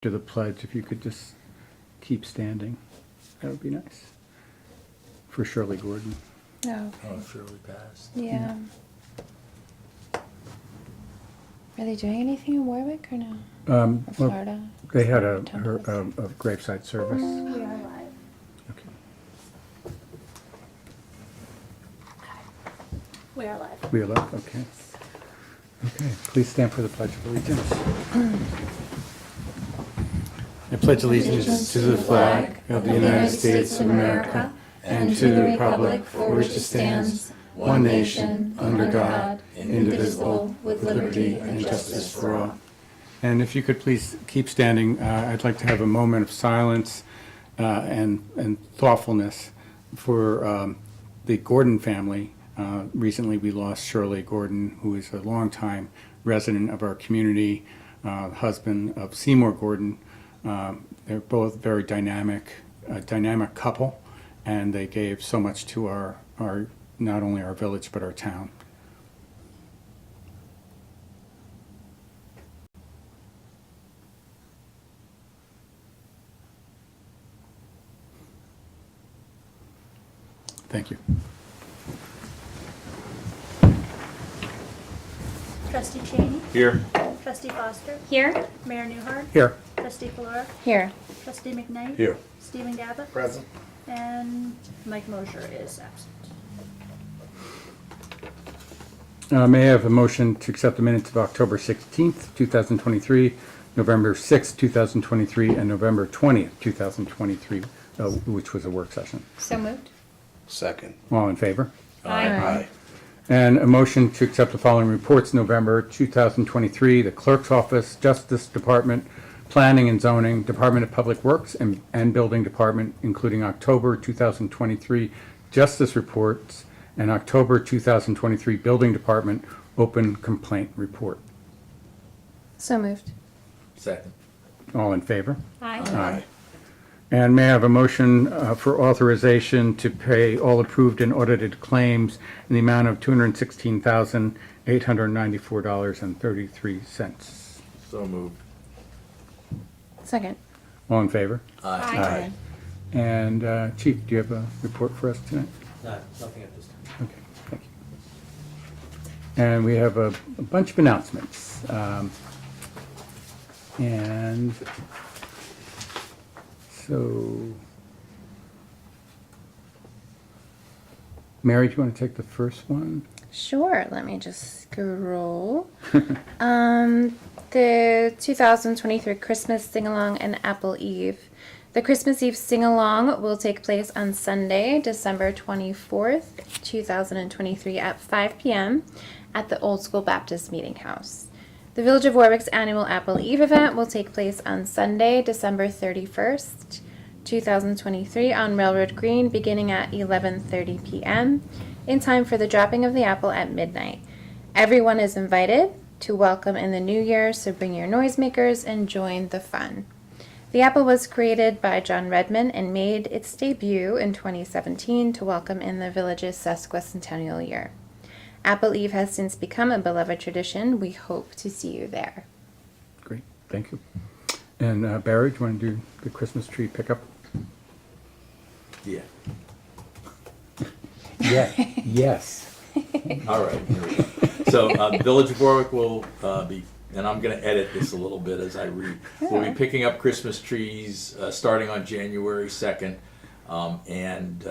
to the pledge, if you could just keep standing, that would be nice. For Shirley Gordon. No. Oh, Shirley passed. Yeah. Are they doing anything in Warwick or no? Or Well, Florida? they had a Temple. graveside service. We are live. Okay. We are live. We are live, okay. Okay, please stand for the Pledge of Allegiance. I pledge allegiance to the flag of the United States of America and to the republic for which it stands, one nation, under God, indivisible, with liberty and justice for all. And if you could please keep standing, I'd like to have a moment of silence and thoughtfulness for the Gordon family. Recently we lost Shirley Gordon, who is a longtime resident of our community, husband of Seymour Gordon. They're both very dynamic couple, and they gave so much to our not only our village but our town. Thank you. Trustee Cheney, Here. Trustee Foster, Here? Mayor Newhart, Here. Trustee Flora, Here. Trustee McKnight. Here. Stephen Gabbett. Present. And Mike Mosher is absent. May I have a motion to accept the minutes of October 16th, 2023, November 6th, 2023, and November 20th, 2023, which was a work session. So moved? Second. All in favor? Aye. And a motion to accept the following reports: November 2023, the Clerk's Office, Justice Department, Planning and Zoning, Department of Public Works, and Building Department, including October 2023 Justice Reports and October 2023 Building Department Open Complaint Report. So moved. Second. All in favor? Aye. And may I have a motion for authorization to pay all approved and audited claims in the amount of $216,894.33. So moved. Second. All in favor? Aye. And Chief, do you have a report for us tonight? No, nothing at this time. Okay, thank you. And we have a bunch of announcements. And so, Mary, do you want to take the first one? Sure, let me just scroll. The 2023 Christmas Sing-Along and Apple Eve. The Christmas Eve Sing-Along will take place on Sunday, December 24th, 2023 at 5 p.m. at the Old School Baptist Meeting House. The Village of Warwick's annual Apple Eve event will take place on Sunday, December 31st, 2023 on Railroad Green beginning at 11:30 p.m. in time for the dropping of the apple at midnight. Everyone is invited to welcome in the new year, so bring your noisemakers and join the fun. The apple was created by John Redmond and made its debut in 2017 to welcome in the village's sesquicentennial year. Apple Eve has since become a beloved tradition. We hope to see you there. Great, thank you. And Barry, do you want to do the Christmas tree pickup? Yeah. Yeah, yes. All right. Here we go. So, Village of Warwick will be, and I'm going to edit this a little bit as I read. We'll be picking up Christmas trees starting on January 2nd, and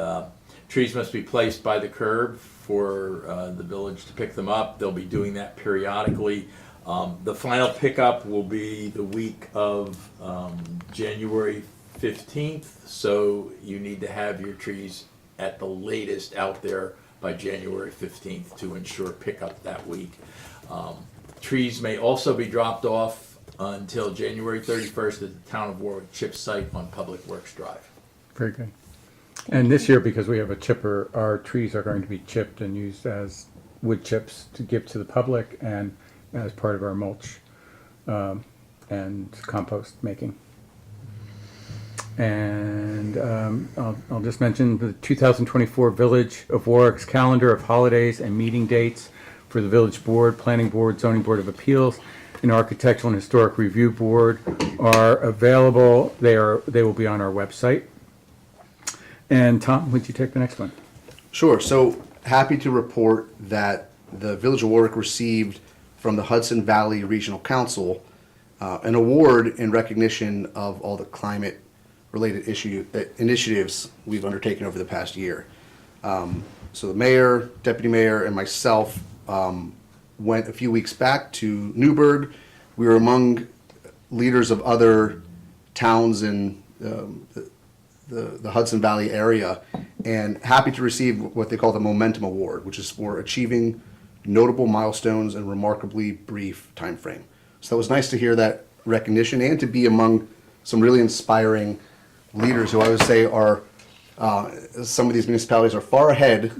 trees must be placed by the curb for the village to pick them up. They'll be doing that periodically. The final pickup will be the week of January 15th, so you need to have your trees at the latest out there by January 15th to ensure pickup that week. Trees may also be dropped off until January 31st at the Town of Warwick chip site on Public Works Drive. Very good. And this year, because we have a chipper, our trees are going to be chipped and used as wood chips to give to the public and as part of our mulch and compost making. And I'll just mention the 2024 Village of Warwick's calendar of holidays and meeting dates for the Village Board, Planning Board, Zoning Board of Appeals, and Architectural and Historic Review Board are available. They will be on our website. And Tom, would you take the next one? Sure. So happy to report that the Village of Warwick received from the Hudson Valley Regional Council an award in recognition of all the climate-related initiatives we've undertaken over the past year. So the mayor, deputy mayor, and myself went a few weeks back to Newburgh. We were among leaders of other towns in the Hudson Valley area, and happy to receive what they call the Momentum Award, which is for achieving notable milestones in a remarkably brief time frame. So it was nice to hear that recognition and to be among some really inspiring leaders who I would say are some of these municipalities are far ahead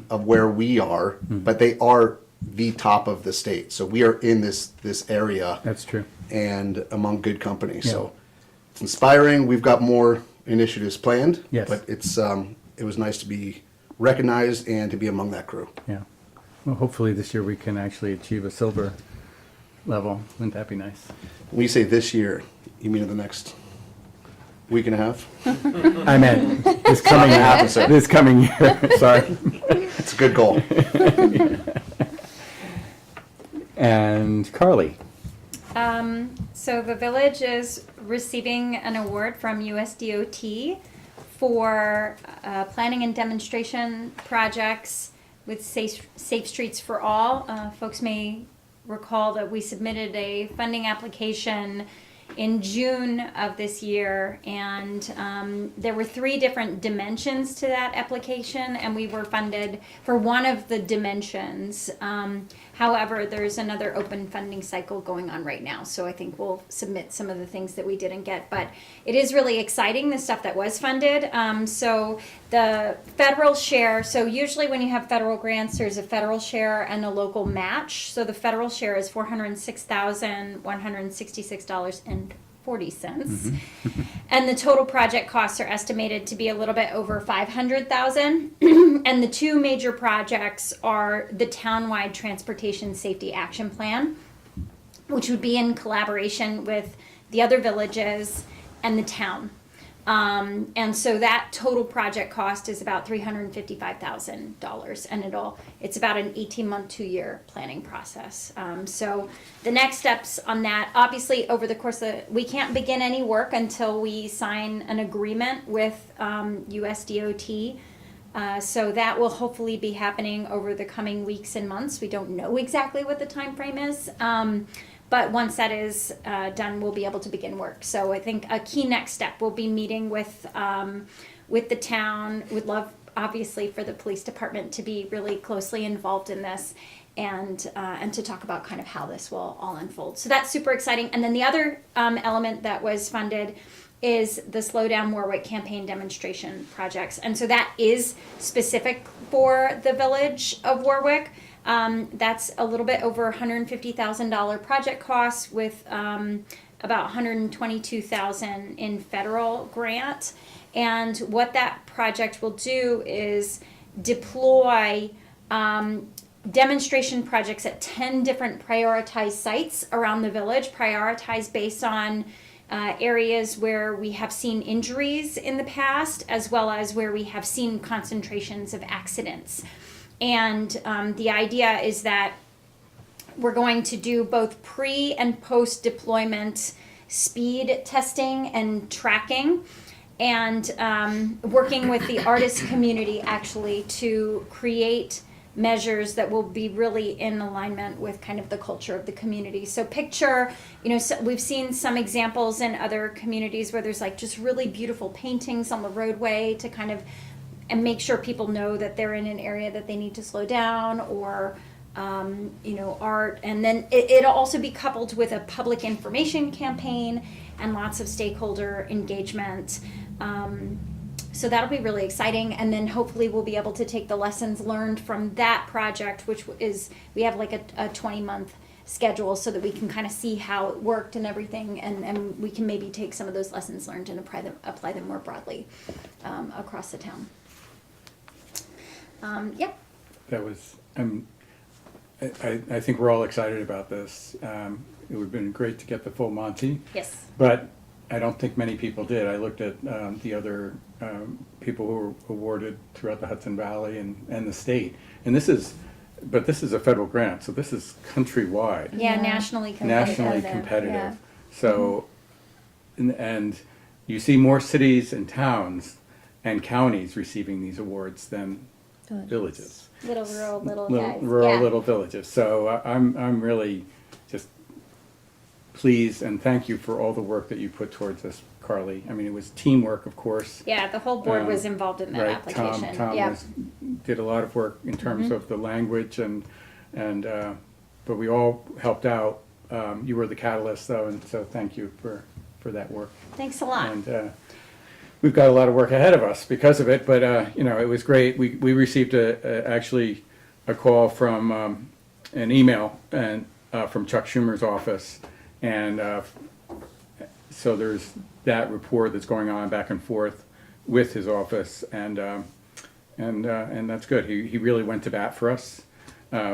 of where we are, but they are the top of the state. So we are in this area. That's true. And among good company. Yeah. So it's inspiring. We've got more initiatives planned. Yes. But it was nice to be recognized and to be among that crew. Yeah. Well, hopefully this year we can actually achieve a silver level. Wouldn't that be nice? When you say this year, you mean in the next week and a half? I meant this coming gonna happen, sir. this coming year. Sorry. It's a good goal. And Carly. So the village is receiving an award from USDOT for planning and demonstration projects with Safe Streets for All. Folks may recall that we submitted a funding application in June of this year, and there were 3 different dimensions to that application, and we were funded for one of the dimensions. However, there's another open funding cycle going on right now, so I think we'll submit some of the things that we didn't get, but it is really exciting, the stuff that was funded. So the federal share, so usually when you have federal grants, there's a federal share and a local match. So the federal share is $406,166.40. And the total project costs are estimated to be a little bit over $500,000. And the 2 major projects are the townwide transportation safety action plan, which would be in collaboration with the other villages and the town. And so that total project cost is about $355,000, and it's about an 18-month, 2-year planning process. So the next steps on that, obviously over the course of, we can't begin any work until we sign an agreement with USDOT. So that will hopefully be happening over the coming weeks and months. We don't know exactly what the time frame is. But once that is done, we'll be able to begin work. So I think a key next step will be meeting with the town. Would love, obviously, for the police department to be really closely involved in this, and to talk about kind of how this will all unfold. So that's super exciting. And then the other element that was funded is the Slow Down Warwick campaign demonstration projects, and so that is specific for the village of Warwick. That's a little bit over $150,000 project costs with about $122,000 in federal grant. And what that project will do is deploy demonstration projects at 10 different prioritized sites around the village, prioritized based on areas where we have seen injuries in the past, as well as where we have seen concentrations of accidents. And the idea is that we're going to do both pre and post deployment speed testing and tracking, and working with the artist community actually to create measures that will be really in alignment with kind of the culture of the community. So picture, so we've seen some examples in other communities where there's like just really beautiful paintings on the roadway to kind of and make sure people know that they're in an area that they need to slow down, or art. And then it'll also be coupled with a public information campaign and lots of stakeholder engagement. So that'll be really exciting. And then hopefully we'll be able to take the lessons learned from that project, which is, we have like a 20-month schedule so that we can kind of see how it worked and everything, and we can maybe take some of those lessons learned and apply them more broadly across the town. Yep. That was, I think we're all excited about this. It would have been great to get the full Monty, Yes. but I don't think many people did. I looked at the other people who were awarded throughout the Hudson Valley and the state. And this is a federal grant, so this is countrywide, Yeah, Yeah. nationally competitive. nationally competitive, competitive. yeah. So, and you see more cities and towns and counties receiving these awards than villages. Little rural, little Little guys. rural Yeah. little villages. So I'm really just pleased and thank you for all the work that you put towards this, Carly. I mean, it was teamwork, of course. Yeah, the whole board was involved in that Right, application. Tom Yeah. did a lot of work in terms of the language and but we all helped out. You were the catalyst though, and so thank you for that work. Thanks a lot. And we've got a lot of work ahead of us because of it, but it was great. We received actually a call from an email and from Chuck Schumer's office, and so there's that report that's going on back and forth with his office, and that's good. He really went to bat for us,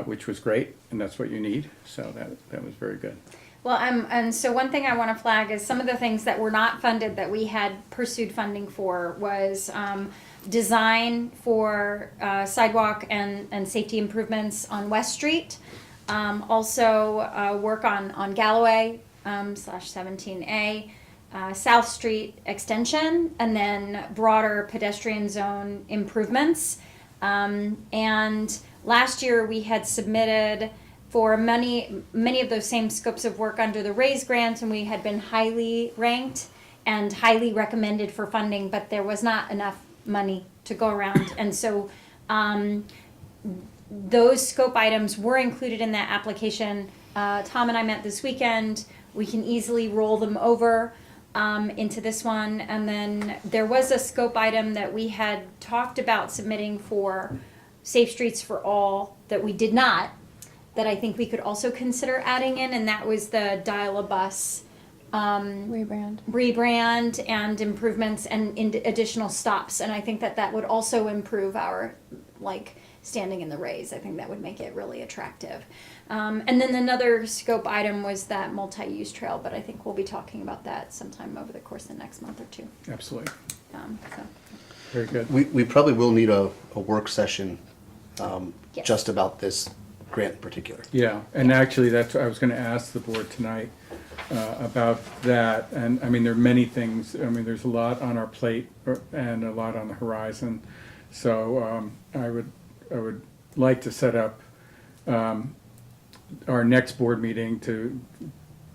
which was great, and that's what you need. So that was very good. Well, and so one thing I want to flag is some of the things that were not funded that we had pursued funding for was design for sidewalk and safety improvements on West Street. Also work on Galloway slash 17A, South Street extension, and then broader pedestrian zone improvements. And last year we had submitted for many of those same scopes of work under the RAISE grant, and we had been highly ranked and highly recommended for funding, but there was not enough money to go around. And so those scope items were included in that application. Tom and I met this weekend. We can easily roll them over into this one. And then there was a scope item that we had talked about submitting for Safe Streets for All that we did not, that I think we could also consider adding in, and that was the Dial-A-Bus rebrand and improvements and additional stops. And I think that would also improve our standing in the RAISE. I think that would make it really attractive. And then another scope item was that multi-use trail, but I think we'll be talking about that sometime over the course of the next month or two. Absolutely. So. Very good. We probably will need a work session Yes. just about this grant in particular. Yeah, and actually, that's, I was gonna ask the board tonight about that, and, I mean, there are many things, I mean, there's a lot on our plate and a lot on the horizon, so I would like to set up our next board meeting to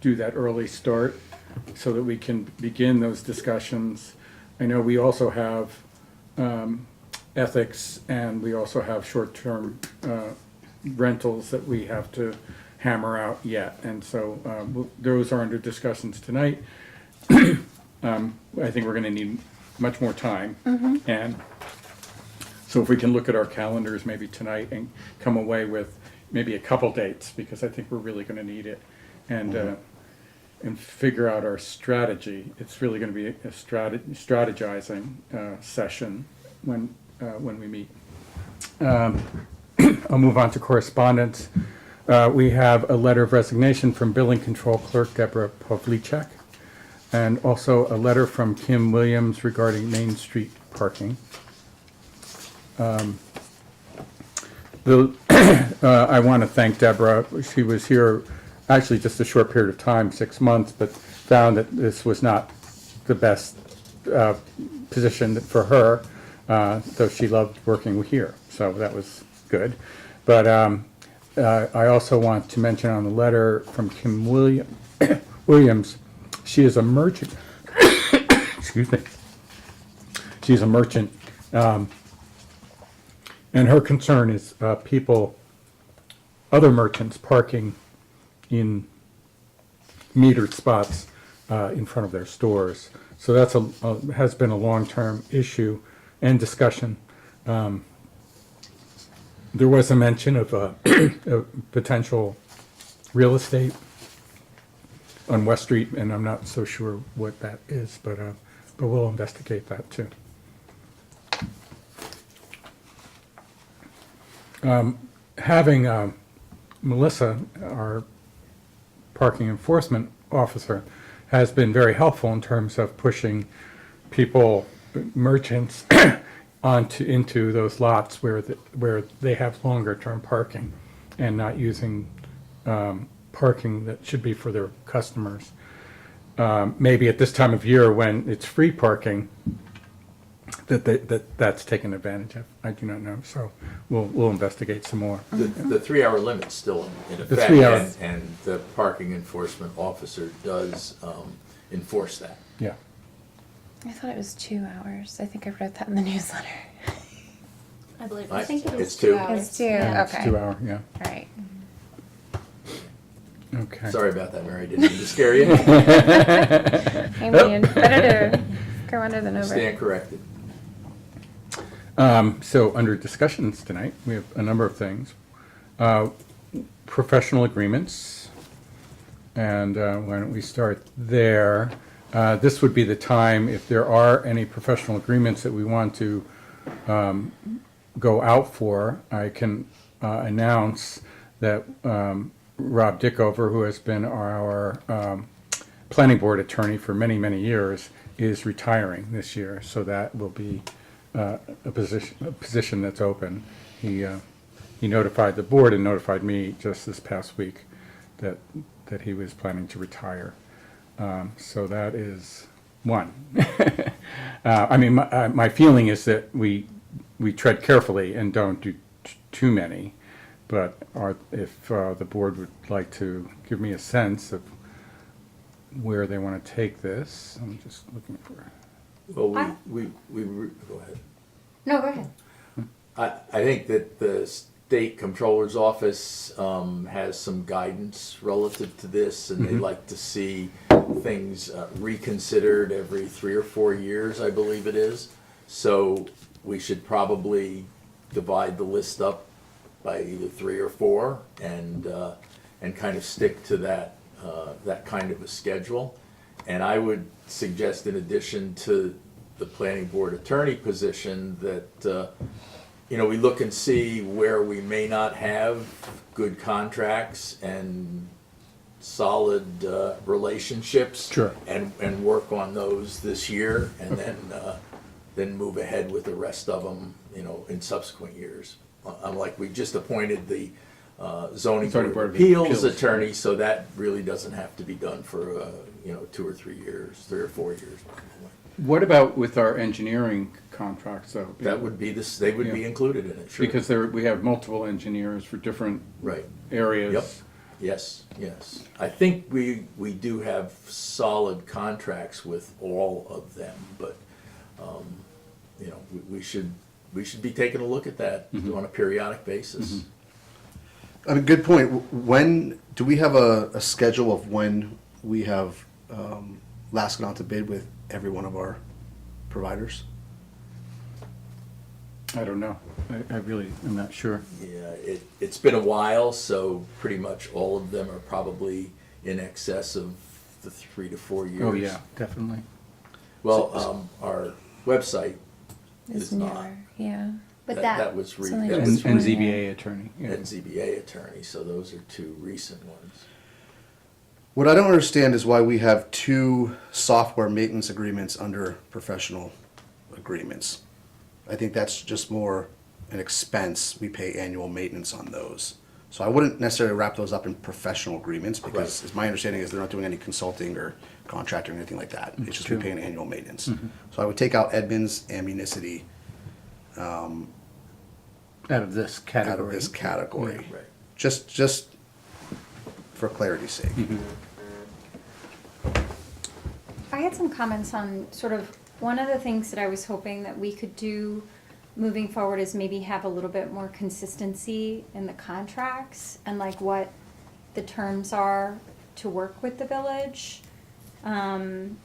do that early start, so that we can begin those discussions. I know we also have ethics, and we also have short-term rentals that we have to hammer out yet, and so those are under discussions tonight. I think we're gonna need much more time, and so if we can look at our calendars maybe tonight and come away with maybe a couple dates, because I think we're really gonna need it, and figure out our strategy. It's really gonna be a strategizing session when we meet. I'll move on to correspondence. We have a letter of resignation from Billing Control Clerk Deborah Pavlicek, and also a letter from Kim Williams regarding Main Street parking. I want to thank Deborah. She was here actually just a short period of time, 6 months, but found that this was not the best position for her, though she loved working here, so that was good. But I also want to mention on the letter from Kim Williams, she is a merchant. Excuse me. She's a merchant, and her concern is other merchants parking in metered spots in front of their stores. So that's has been a long-term issue and discussion. There was a mention of a potential real estate on West Street, and I'm not so sure what that is, but we'll investigate that too. Having Melissa, our parking enforcement officer, has been very helpful in terms of pushing people, merchants, into those lots where they have longer term parking and not using parking that should be for their customers. Maybe at this time of year when it's free parking, that's taken advantage of. I do not know, so we'll investigate some more. The 3-hour limit's still in The effect, 3 hour. and the parking enforcement officer does enforce that. Yeah. I thought it was 2 hours. I think I read that in the newsletter. I believe. I it think is it's 2. It's 2, Yeah. okay. 2 hour, yeah. All right. Okay. Sorry about that, Mary, didn't mean to scare you. I mean, better to go under than over. Stand corrected. So under discussions tonight, we have a number of things. Professional agreements, and why don't we start there? This would be the time, if there are any professional agreements that we want to go out for, I can announce that Rob Dickover, who has been our planning board attorney for many, many years, is retiring this year, so that will be a position that's open. He notified the board and notified me just this past week that he was planning to retire. So that is one. I mean, my feeling is that we tread carefully and don't do too many, but if the board would like to give me a sense of where they want to take this, I'm just looking for. Well, we go ahead. No, go ahead. I think that the state comptroller's office has some guidance relative to this, and they like to see things reconsidered every 3 or 4 years, I believe it is. So we should probably divide the list up by either 3 or 4 and kind of stick to that kind of a schedule. And I would suggest, in addition to the planning board attorney position, that we look and see where we may not have good contracts and solid relationships. Sure. And work on those this year, and then move ahead with the rest of them, in subsequent years. Unlike, we just appointed the zoning board of appeals attorney, so that really doesn't have to be done for 2 or 3 years, 3 or 4 years. What about with our engineering contracts, though? That would be this. They would be included in it. Sure. Because we have multiple engineers for different Right. areas. Yep. Yes. I think we do have solid contracts with all of them, but we should be taking a look at that on a periodic basis. I mean, good point. When do we have a schedule of when we have last gone out to bid with every one of our providers? I don't know. I really am not sure. Yeah, it's been a while, so pretty much all of them are probably in excess of the 3 to 4 years. Oh, yeah, definitely. Well, our website It's is not. newer, yeah. But That was It's only that And was just one. ZBA attorney. Yeah. and ZBA attorney, so those are 2 recent ones. What I don't understand is why we have 2 software maintenance agreements under professional agreements. I think that's just more an expense. We pay annual maintenance on those. So I wouldn't necessarily wrap those up in professional agreements because my understanding is they're not doing any consulting or contracting or anything like that. It's just we pay an annual maintenance. So I would take out Edmunds and Municity Out of this category. out of this category. Right. Just for clarity's sake. I had some comments on sort of one of the things that I was hoping that we could do moving forward is maybe have a little bit more consistency in the contracts and like what the terms are to work with the village. And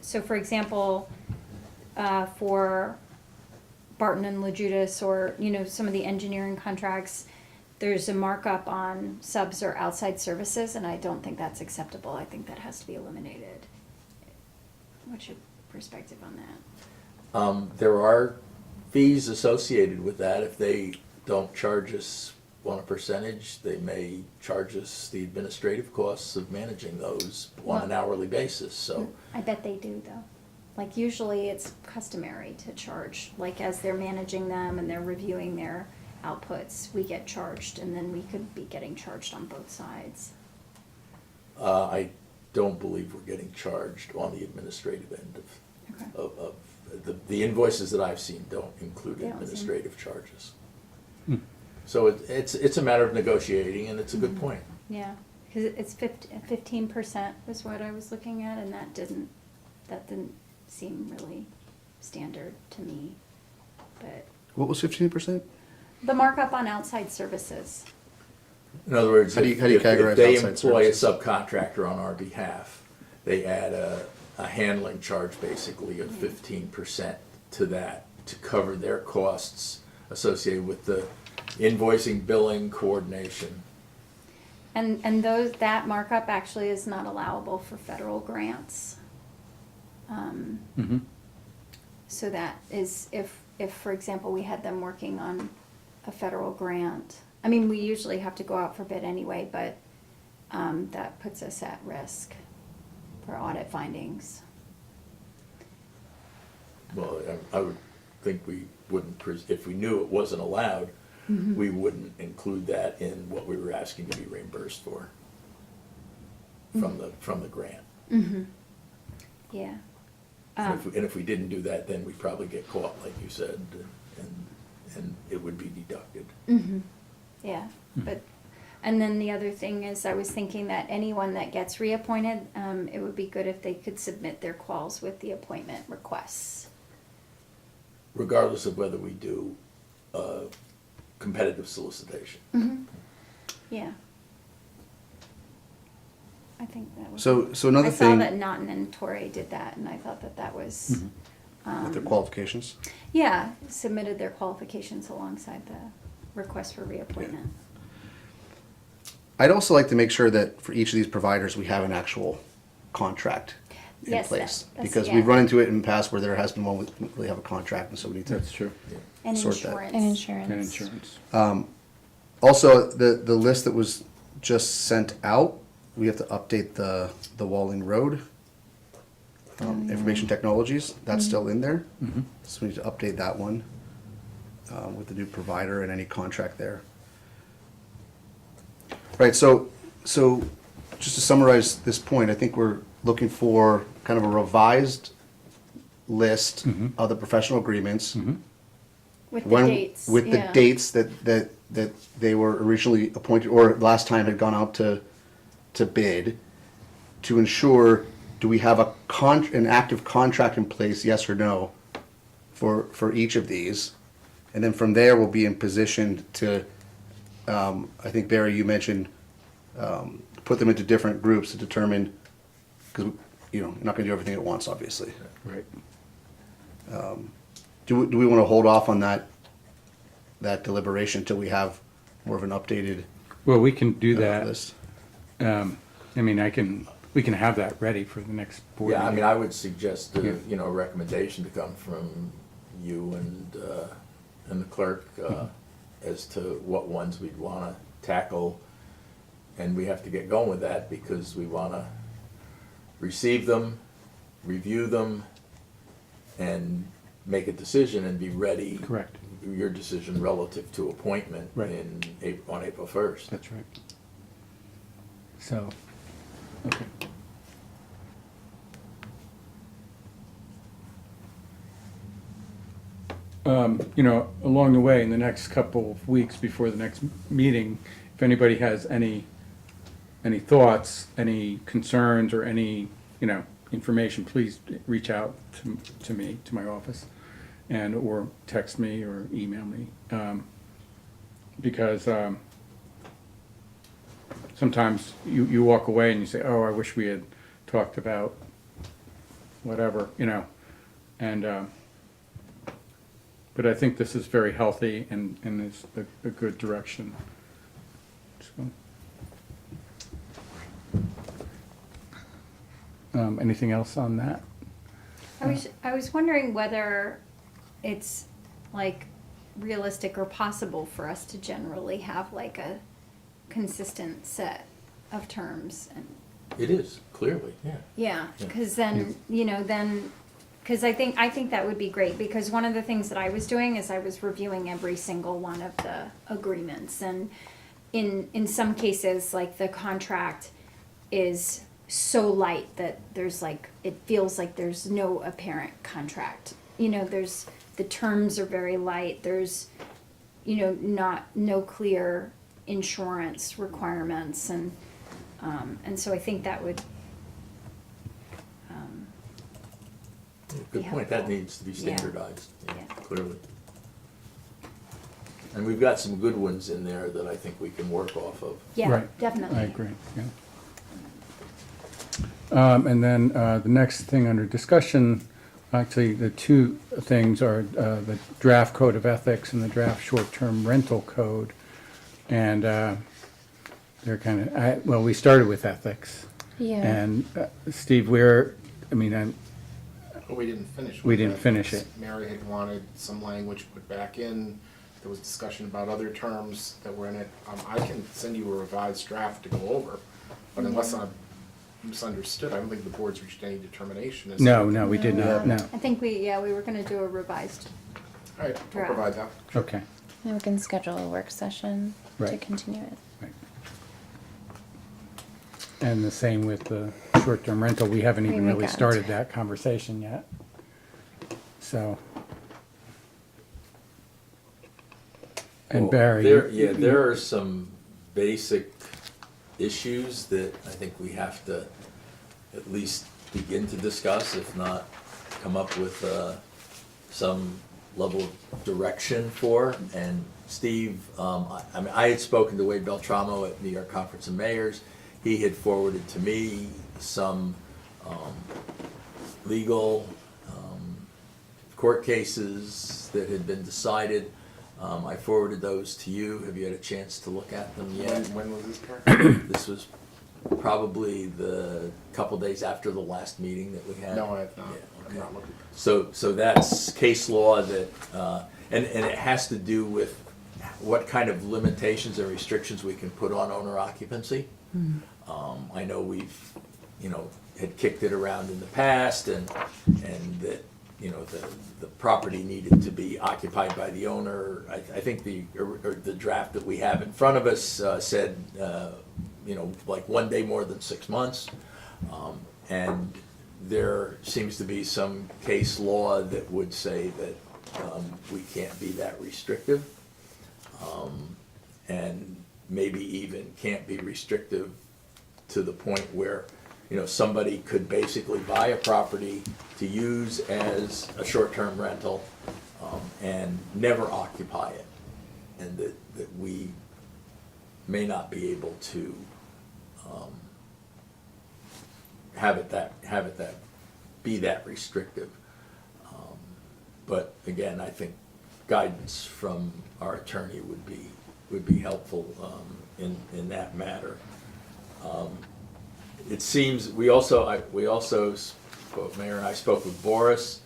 so, for example, for Barton and LaJudas or, some of the engineering contracts, there's a markup on subs or outside services, and I don't think that's acceptable. I think that has to be eliminated. What's your perspective on that? There are fees associated with that if they don't charge us want a percentage, they may charge us the administrative costs of managing those on an hourly basis, so. I bet they do though. Like usually it's customary to charge, like as they're managing them and they're reviewing their outputs, we get charged and then we could be getting charged on both sides. I don't believe we're getting charged on the administrative end Okay. of the invoices that I've seen don't include They don't seem- administrative charges. So it's a matter of negotiating, and it's a good point. Yeah, because it's 15% was what I was looking at, and that didn't seem really standard to me. But What was 15%? the markup on outside services. In other words, How do you if categorize they outside employ a services? subcontractor on our behalf, they add a handling charge basically of 15% to that to cover their costs associated with the invoicing, billing, coordination. And that markup actually is not allowable for federal grants. Mhm. So that is, if, for example, we had them working on a federal grant, I mean, we usually have to go out for bid anyway, but that puts us at risk for audit findings. Well, I would think we wouldn't, if we knew it wasn't allowed, we wouldn't include that in what we were asking to be reimbursed for from the grant. Yeah. And if we didn't do that, then we'd probably get caught, like you said, and it would be deducted. Yeah, but, and then the other thing is, I was thinking that anyone that gets reappointed, it would be good if they could submit their quals with the appointment requests. Regardless of whether we do competitive solicitation. Yeah. I think that was. So another I saw thing that Naughton and Torrey did that, and I thought that was, with their qualifications. yeah, submitted their qualifications alongside the request for reappointment. I'd also like to make sure that for each of these providers, we have an actual contract in Yes, place. that's- Because yeah. we've run into it in the past where there has been one with, we have a contract, and so we need to. That's true. And Sort that. insurance. And insurance. And insurance. Also, the list that was just sent out, we have to update the Walling Road. Information technologies, that's still in there. So we need to update that one with the new provider and any contract there. Right, so just to summarize this point, I think we're looking for kind of a revised list of the professional agreements. With the When- dates. With the yeah. dates that they were originally appointed, or last time had gone out to bid, to ensure, do we have an active contract in place, yes or no, for each of these? And then from there, we'll be in position to, I think Barry, you mentioned, put them into different groups to determine, because, you're not gonna do everything at once, obviously. Right. Do we want to hold off on that deliberation until we have more of an updated Well, we can do that. list? I mean, we can have that ready for the next board Yeah, I mean, meeting. I would suggest, Yeah. a recommendation to come from you and the clerk as to what ones we'd want to tackle. And we have to get going with that because we want to receive them, review them, and make a decision and be ready. Correct. Your decision relative to appointment Right. on April 1st. That's right. So, okay. Along the way, in the next couple of weeks before the next meeting, if anybody has any thoughts, any concerns, or any, information, please reach out to me, to my office, or text me or email me. Because sometimes you walk away and you say, oh, I wish we had talked about whatever, and, but I think this is very healthy and is a good direction. So. Anything else on that? I was wondering whether it's like realistic or possible for us to generally have like a consistent set of terms. And It is, clearly, yeah. yeah, Yeah. because then, because I think that would be great, because one of the things that I was doing is I was reviewing every single one of the agreements, and in some cases, like the contract is so light that there's like, it feels like there's no apparent contract. There's, the terms are very light, there's, no clear insurance requirements, and so I think that would, Good be point, that helpful. needs to be Yeah. standardized, yeah, Yeah. clearly. And we've got some good ones in there that I think we can work off of. yeah, Right. definitely. I agree, yeah. And then the next thing under discussion, actually, the two things are the draft code of ethics and the draft short-term rental code. And they're kind of, well, we started with ethics. Yeah. And Steve, We didn't finish. We with didn't that. finish it. Mary had wanted some language put back in. There was discussion about other terms that were in it. I can send you a revised draft to go over, but unless I'm misunderstood, I don't think the board's reached any determination. as to- no, we did not, no. I think we were gonna do a revised. All right, I'll Draft. provide that. Okay. And we can schedule a work session to Right. continue it. Right. And the same with the short-term rental, we haven't even We really got- started that conversation yet. So. And Well, Barry. There are some basic issues that I think we have to at least begin to discuss, if not come up with some level of direction for. And Steve, I had spoken to Wade Beltramo at New York Conference of Mayors. He had forwarded to me some legal court cases that had been decided. I forwarded those to you. Have you had a chance to look at them yet? When was this, Karen? This was probably the couple days after the last meeting that we had. No, I have not. Yeah, I'm okay. not looking. So that's case law that, and it has to do with what kind of limitations and restrictions we can put on owner occupancy. I know we've, had kicked it around in the past and that, the property needed to be occupied by the owner. I think the draft that we have in front of us said, like 1 day more than 6 months. And there seems to be some case law that would say that we can't be that restrictive. And maybe even can't be restrictive to the point where, somebody could basically buy a property to use as a short-term rental and never occupy it. And that we may not be able to have it that be that restrictive. But again, I think guidance from our attorney would be helpful in that matter. It seems, we also spoke, Mayor and I spoke with Boris,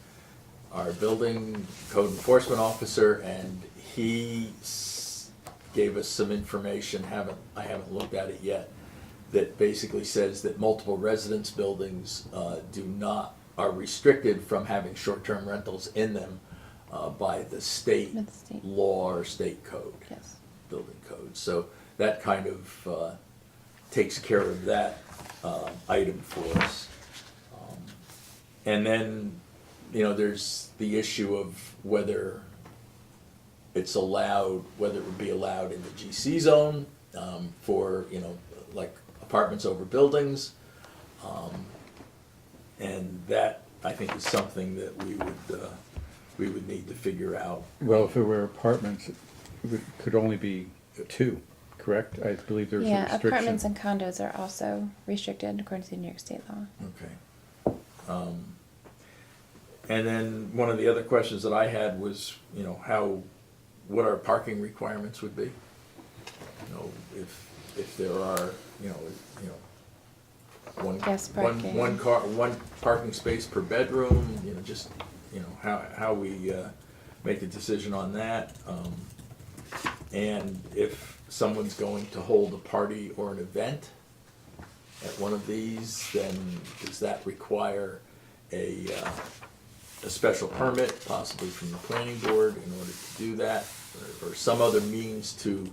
our building code enforcement officer, and he gave us some information, I haven't looked at it yet, that basically says that multiple residence buildings are restricted from having short-term rentals in them by the state By the state. law or state code. Yes. Building code. So that kind of takes care of that item for us. And then, there's the issue of whether it's allowed, whether it would be allowed in the GC zone for, like apartments over buildings. And that, I think, is something that we would need to figure out. Well, if it were apartments, it could only be 2, correct? I believe there's a Yeah, restriction. apartments and condos are also restricted according to New York State law. Okay. And then one of the other questions that I had was, what our parking requirements would be. If there are, one Yes, parking. one parking space per bedroom, just, how we make a decision on that. And if someone's going to hold a party or an event at one of these, then does that require a special permit, possibly from the planning board, in order to do that, or some other means to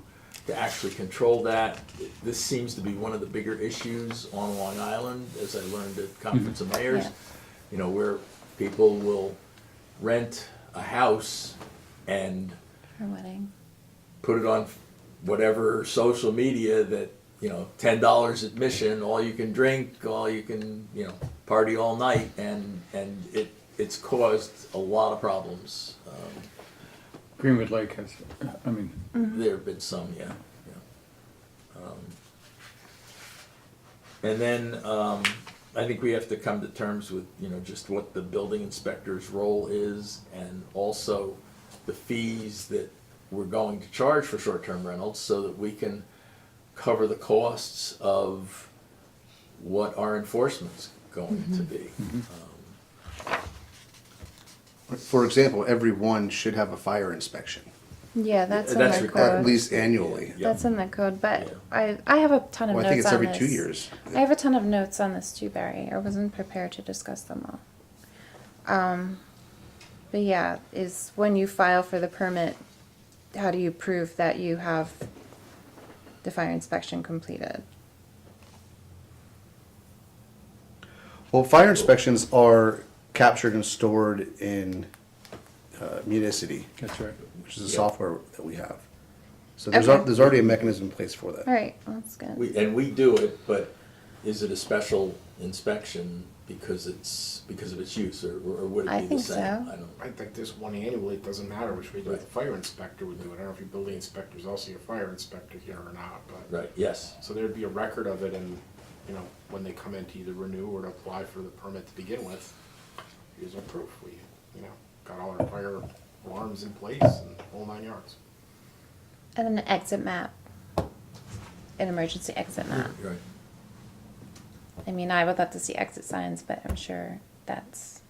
actually control that? This seems to be one of the bigger issues on Long Island, as I learned at Conference of Mayors. Yeah. You know, where people will rent a house and For wedding. put it on whatever social media that, you know, $10 admission, all you can drink, all you can, you know, party all night, and it's caused a lot of problems. Greenwood Lake has, I mean, There have been some, yeah. And then, I think we have to come to terms with, you know, just what the building inspector's role is, and also the fees that we're going to charge for short-term rentals, so that we can cover the costs of what our enforcement's going to be. For example, every one should have a fire inspection, Yeah, that's in That's the required. at code. least annually. Yeah. That's in the code, but Yeah. I have a ton of Well, I notes think it's on every this. 2 years. I have a ton of notes on this too, Barry. I wasn't prepared to discuss them all. But yeah, is when you file for the permit, how do you prove that you have the fire inspection completed? Well, fire inspections are captured and stored in Municity, that's right. which is a Yeah. software that we have. So Okay. there's already a mechanism in place for that. All right, well, that's good. We do it, but is it a special inspection because of its use, or would it I be the think same? so. I don't. I think this one annually, it doesn't matter which we do, Right. the fire inspector would do it. I don't know if your building inspector is also your fire inspector here or not, but. Right, yes. So there'd be a record of it, and, you know, when they come in to either renew or to apply for the permit to begin with, here's our proof. We, you know, got all our fire alarms in place and whole 9 yards. And then an exit map, an emergency exit map. Right. I mean, I would love to see exit signs, but I'm sure that's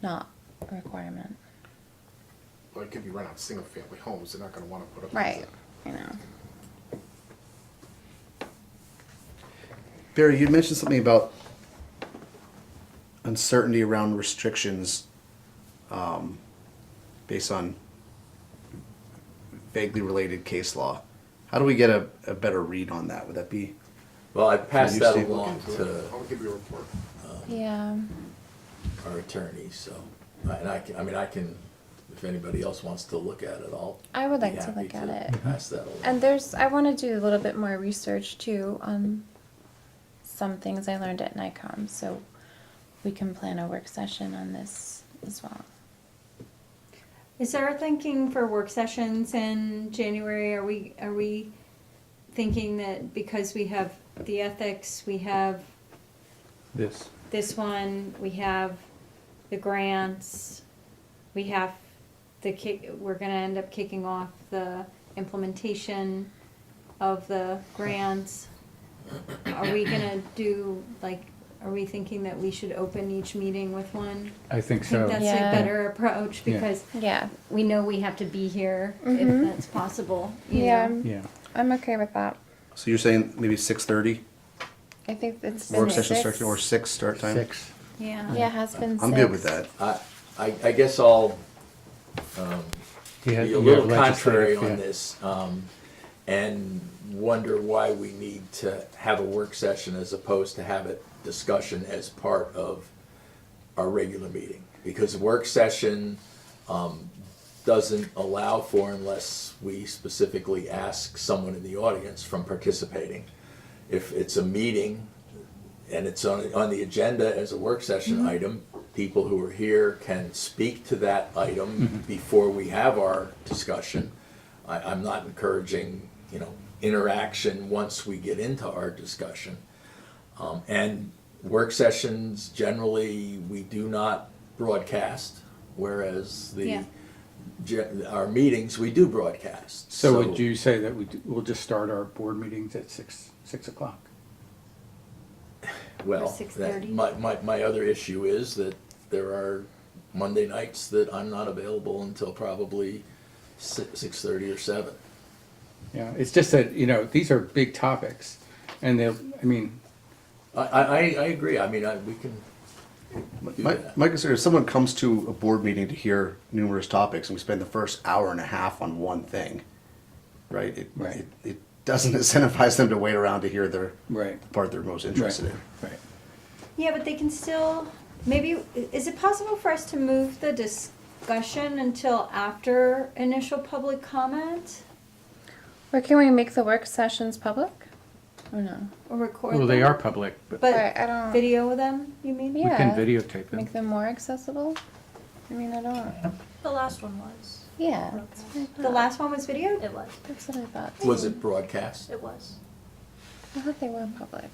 not a requirement. Well, it could be run out single-family homes, they're not gonna wanna put up. Right, I know. Barry, you mentioned something about uncertainty around restrictions based on vaguely related case law. How do we get a better read on that? Would that be? Well, I passed you that see- along I'll to give you a report. Yeah, our attorney, so, and I can, if anybody else wants to look at it, I would be like to happy look at it. Pass that along. And I want to do a little bit more research too on some things I learned at NICOM, so we can plan a work session on this as well. Is our thinking for work sessions in January, are we thinking that because we have the ethics, we have this one, we have the grants, we have we're gonna end up kicking off the implementation of the grants? Are we gonna do, are we thinking that we should open each meeting with one? I think I so. think that's Yeah. a better approach, Yeah. because Yeah, we know we have to be here if Mhm. that's possible, you yeah, know? Yeah, I'm okay with that. So you're saying maybe 6:30 I think it's been work session 6. start or 6 start time? 6. Yeah. Yeah, it has been I'm 6. good with that. I guess I'll You be had- a you little have contrary legislative, on yeah. this, and wonder why we need to have a work session as opposed to have a discussion as part of our regular meeting. Because a work session doesn't allow for, unless we specifically ask someone in the audience from participating. If it's a meeting and it's on the agenda as a work session item, people who are here can speak to that item before we have our discussion. I'm not encouraging, you know, interaction once we get into our discussion. And work sessions, generally, we do not broadcast, whereas Yeah. our meetings, we do broadcast. So would you say that we'll just start our board meetings at 6 o'clock? Well, Or 6:30? my other issue is that there are Monday nights that I'm not available until probably 6:30 or 7. Yeah, it's just that, you know, these are big topics, and they're, I mean, I agree. I mean, we can do that. My concern is someone comes to a board meeting to hear numerous topics and we spend the first hour and a half on one thing, right? Right. It doesn't incentivize them to wait around to hear the right, part they're most interested in. right. Yeah, but they can still, maybe, is it possible for us to move the discussion until after initial public comment? Or can we make the work sessions public? Or no? Or record them? Well, they are public, but But I don't. video them, you mean? we Yeah. can videotape them. Make them more accessible? I mean, I don't. The last one was. Yeah. Okay. that's what I The thought. last one was video? It was. That's what I thought. Was too. it broadcast? It was. I thought they were public.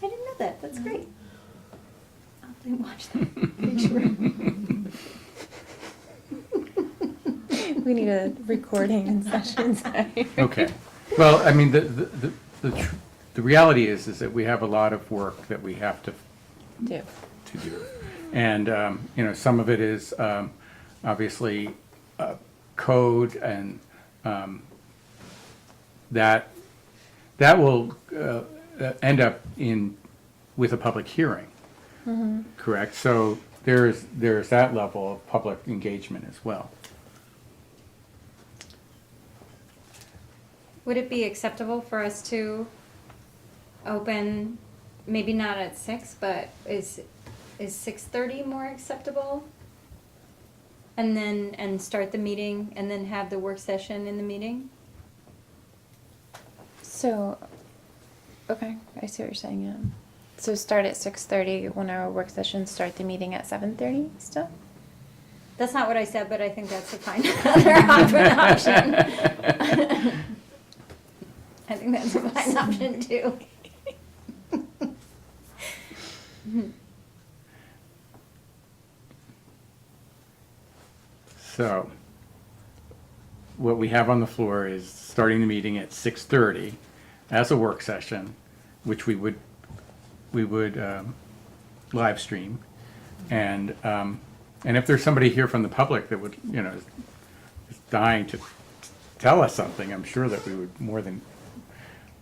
I didn't know that, that's great. I'll have to watch that, make sure. We need a recording session. Sorry. Okay. Well, I mean, the reality is that we have a lot of work that we have to Do. do. And, you know, some of it is obviously code, and that will end up with a public hearing. Correct? So there's that level of public engagement as well. Would it be acceptable for us to open, maybe not at 6, but is 6:30 more acceptable? And start the meeting and then have the work session in the meeting? So, okay, I see what you're saying, yeah. So start at 6:30 when our work sessions start the meeting at 7:30 still? That's not what I said, but I think that's a fine other option. I think that's a fine option too. So what we have on the floor is starting the meeting at 6:30 as a work session, which we would live stream. And if there's somebody here from the public that would, you know, is dying to tell us something, I'm sure that we would more than,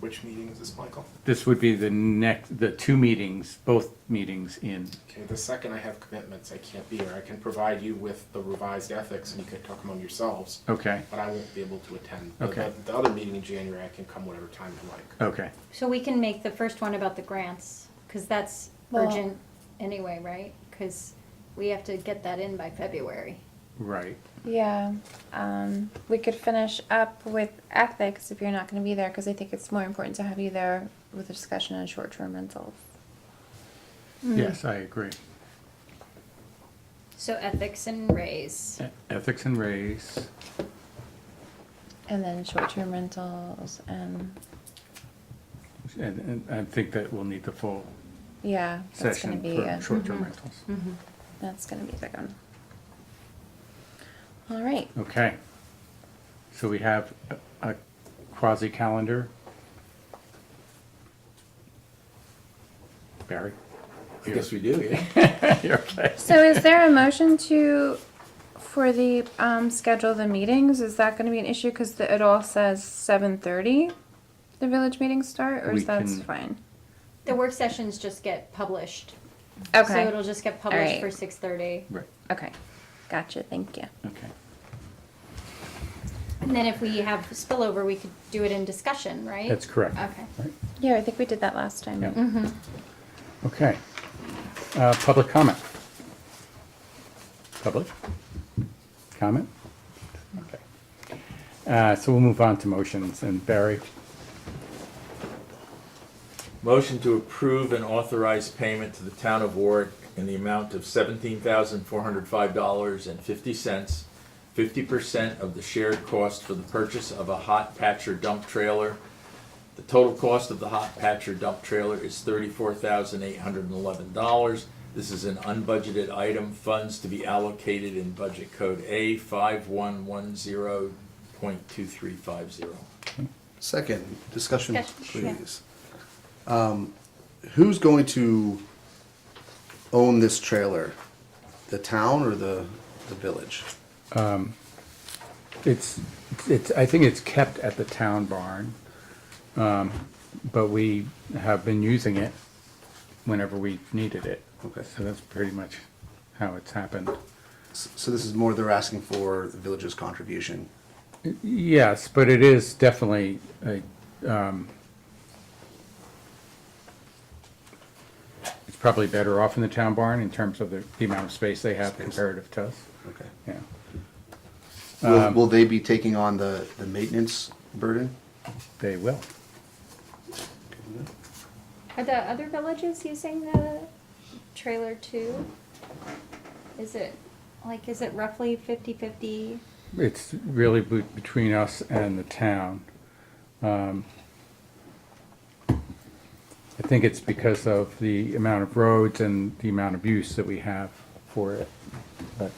Which meeting is this, Michael? this would be the two meetings, both meetings in, Okay, the second I have commitments, I can't be here. I can provide you with the revised ethics and you can talk among yourselves, okay, but I won't be able to attend. Okay. The other meeting in January, I can come whatever time you like. okay. So we can make the first one about the grants, because that's Well- urgent anyway, right? Because we have to get that in by February. Right. Yeah, we could finish up with ethics if you're not gonna be there, because I think it's more important to have you there with a discussion on short-term rentals. Yes, I agree. So ethics and raise. Ethics and raise, And then short-term rentals and I think that we'll need the full yeah, that's gonna session be, for short-term rentals. that's gonna be a big one. All right, Okay. So we have a quasi-calendar. Barry? I guess we do, yeah. You're okay. so is there a motion for the, schedule the meetings? Is that gonna be an issue, cause it all says 7:30, the village meetings start, or We is that can- fine? The work sessions just get published. Okay. So it'll just get published Alright. for 6:30. Right, Okay, gotcha, thank you. okay. And then if we have spillover, we could do it in discussion, right? That's correct. Okay. Right. Yeah, I think we did that last time. Yeah. Okay. Public comment. Public? Comment? Okay. So we'll move on to motions, and Barry, Motion to approve and authorize payment to the town of Warwick in the amount of $17,405.50, 50% of the shared cost for the purchase of a hot patcher dump trailer. The total cost of the hot patcher dump trailer is $34,811. This is an unbudgeted item. Funds to be allocated in budget code A 5110.2350. Second, discussion, Discussion, yeah. please. Who's going to own this trailer the town or the village? It's, I think it's kept at the town barn, but we have been using it whenever we needed it. Okay. So that's pretty much how it's happened. So this is more they're asking for the village's contribution. Yes, but it is definitely a, it's probably better off in the town barn in terms of the amount of space they have comparative to us. Okay. Yeah, Will they be taking on the maintenance burden? they will. Are the other villages using the trailer too? Is it roughly 50-50? It's really between us and the town. I think it's because of the amount of roads and the amount of use that we have for it. But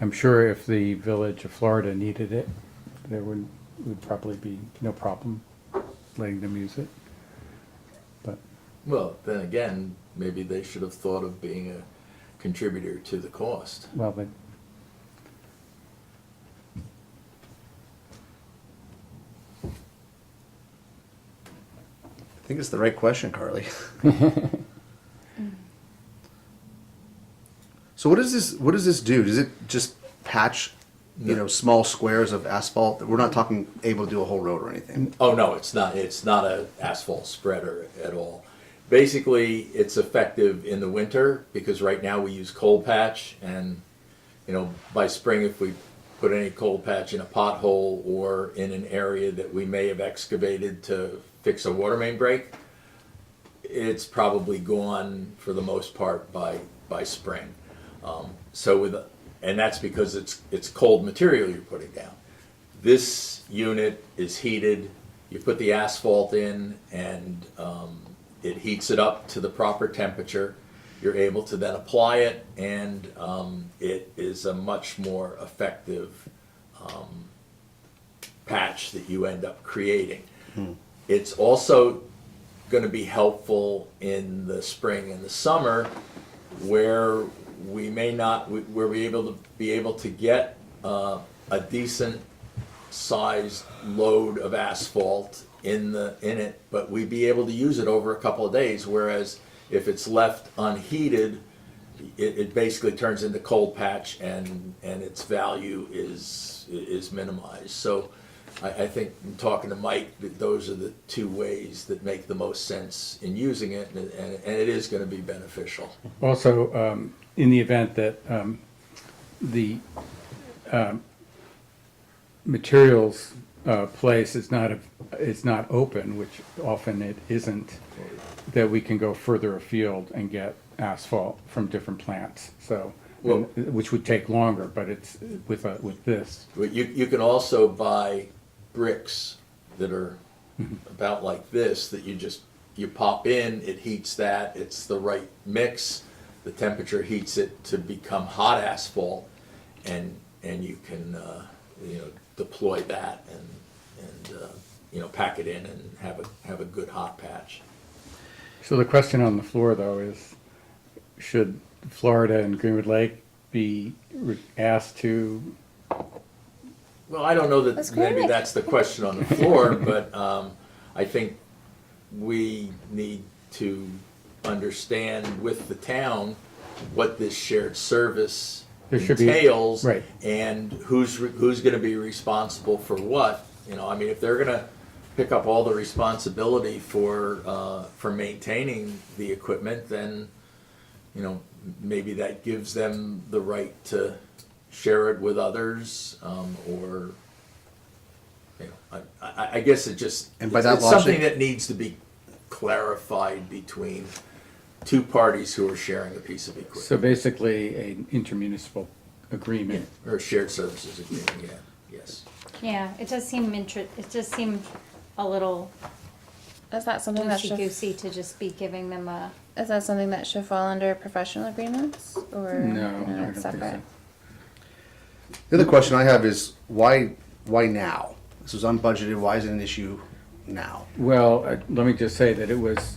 I'm sure if the Village of Florida needed it, there would probably be no problem letting them use it. But Well, then again, maybe they should have thought of being a contributor to the cost. well, but I think it's the right question, Carly. So what does this do? Does it just patch, small squares of asphalt? We're not talking able to do a whole road or anything. Oh, no, it's not a asphalt spreader at all. Basically, it's effective in the winter because right now we use cold patch, and by spring, if we put any cold patch in a pothole or in an area that we may have excavated to fix a water main break, it's probably gone for the most part by spring. And that's because it's cold material you're putting down. This unit is heated. You put the asphalt in, and it heats it up to the proper temperature. You're able to then apply it, and it is a much more effective patch that you end up creating. It's also going to be helpful in the spring and the summer, where we may not, where we be able to get a decent sized load of asphalt in it, but we'd be able to use it over a couple of days. Whereas if it's left unheated, it basically turns into cold patch, and its value is minimized. So I think in talking to Mike, that those are the two ways that make the most sense in using it, and it is going to be beneficial. also, in the event that the materials place is not open, which often it isn't, that we can go further afield and get asphalt from different plants. So, Well- which would take longer, but it's with this. But you can also buy bricks that are about like this, that you pop in, it heats that, it's the right mix, the temperature heats it to become hot asphalt, and you can deploy that and pack it in and have a good hot patch. So the question on the floor, though, is should Florida and Greenwood Lake be asked to? Well, I don't know that That's maybe correct. that's the question on the floor, but I think we need to understand with the town what this shared service There should be- entails, right. and who's going to be responsible for what. If they're going to pick up all the responsibility for maintaining the equipment, then maybe that gives them the right to share it with others, or I guess it just And by it's that something logic- that needs to be clarified between two parties who are sharing a piece of equipment. So basically, an intermunicipal agreement. Or a shared services agreement, yes. Yeah, it does seem it does seem a little Is that something that should, goosey to just be giving them a. is that something that should fall under professional agreements, or No, I don't it's think separate? so. The other question I have is why now? This was unbudgeted. Why is it an issue now? Well, let me just say that it was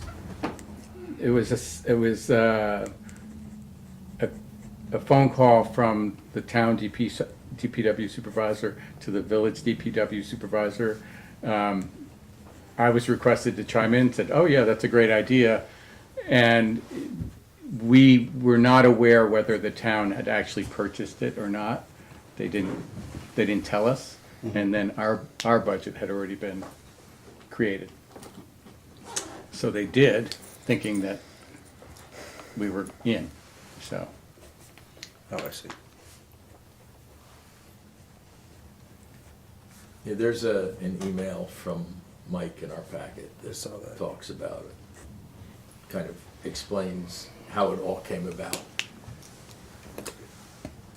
It was a phone call from the town DPW supervisor to the village DPW supervisor. I was requested to chime in, said, oh yeah, that's a great idea. And we were not aware whether the town had actually purchased it or not. They didn't tell us. And then our budget had already been created. So they did, thinking that we were in, so. Oh, I see. Yeah, there's an email from Mike in our packet that saw that. talks about it. Kind of explains how it all came about.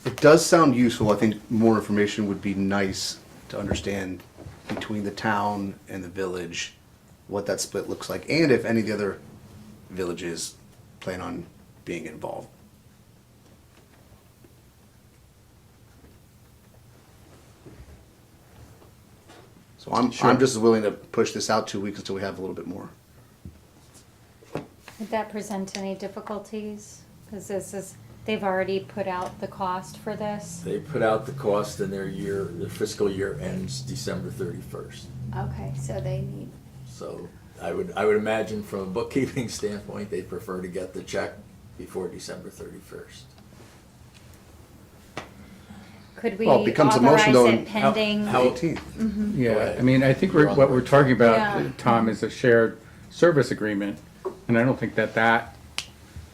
It does sound useful. I think more information would be nice to understand between the town and the village, what that split looks like, and if any of the other villages plan on being involved. So I'm just as willing to push this out 2 weeks until we have a little bit more. Would that present any difficulties? Because they've already put out the cost for this. They put out the cost and their fiscal year ends December 31st. Okay, so they need. So I would imagine from a bookkeeping standpoint, they prefer to get the check before December 31st. Could we Well, it becomes a motion, authorize though, it pending? how- 18th. Yeah, ahead. I mean, I think You're on what the we're right talking about, Yeah. Tom, is a shared service agreement, and I don't think I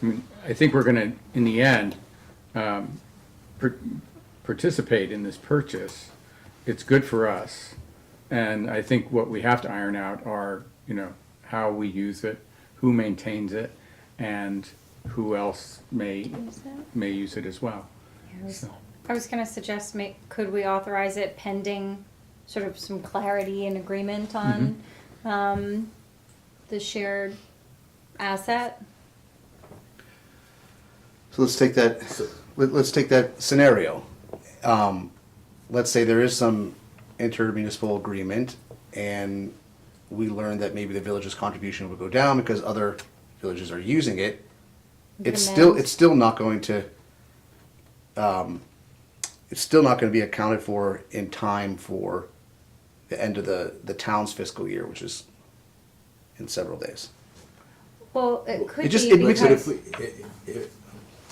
mean, I think we're gonna, in the end, participate in this purchase. It's good for us, and I think what we have to iron out are, how we use it, who maintains it, and who else may use it as well. So. I was gonna suggest, could we authorize it pending sort of some clarity and agreement on, the shared asset? So let's take that. Let's take that scenario. Let's say there is some intermunicipal agreement, and we learn that maybe the village's contribution would go down because other villages are using it. It's still not going to. It's still not going to be accounted for in time for the end of the town's fiscal year, which is in several days. Well, it could It just- be it makes it- because.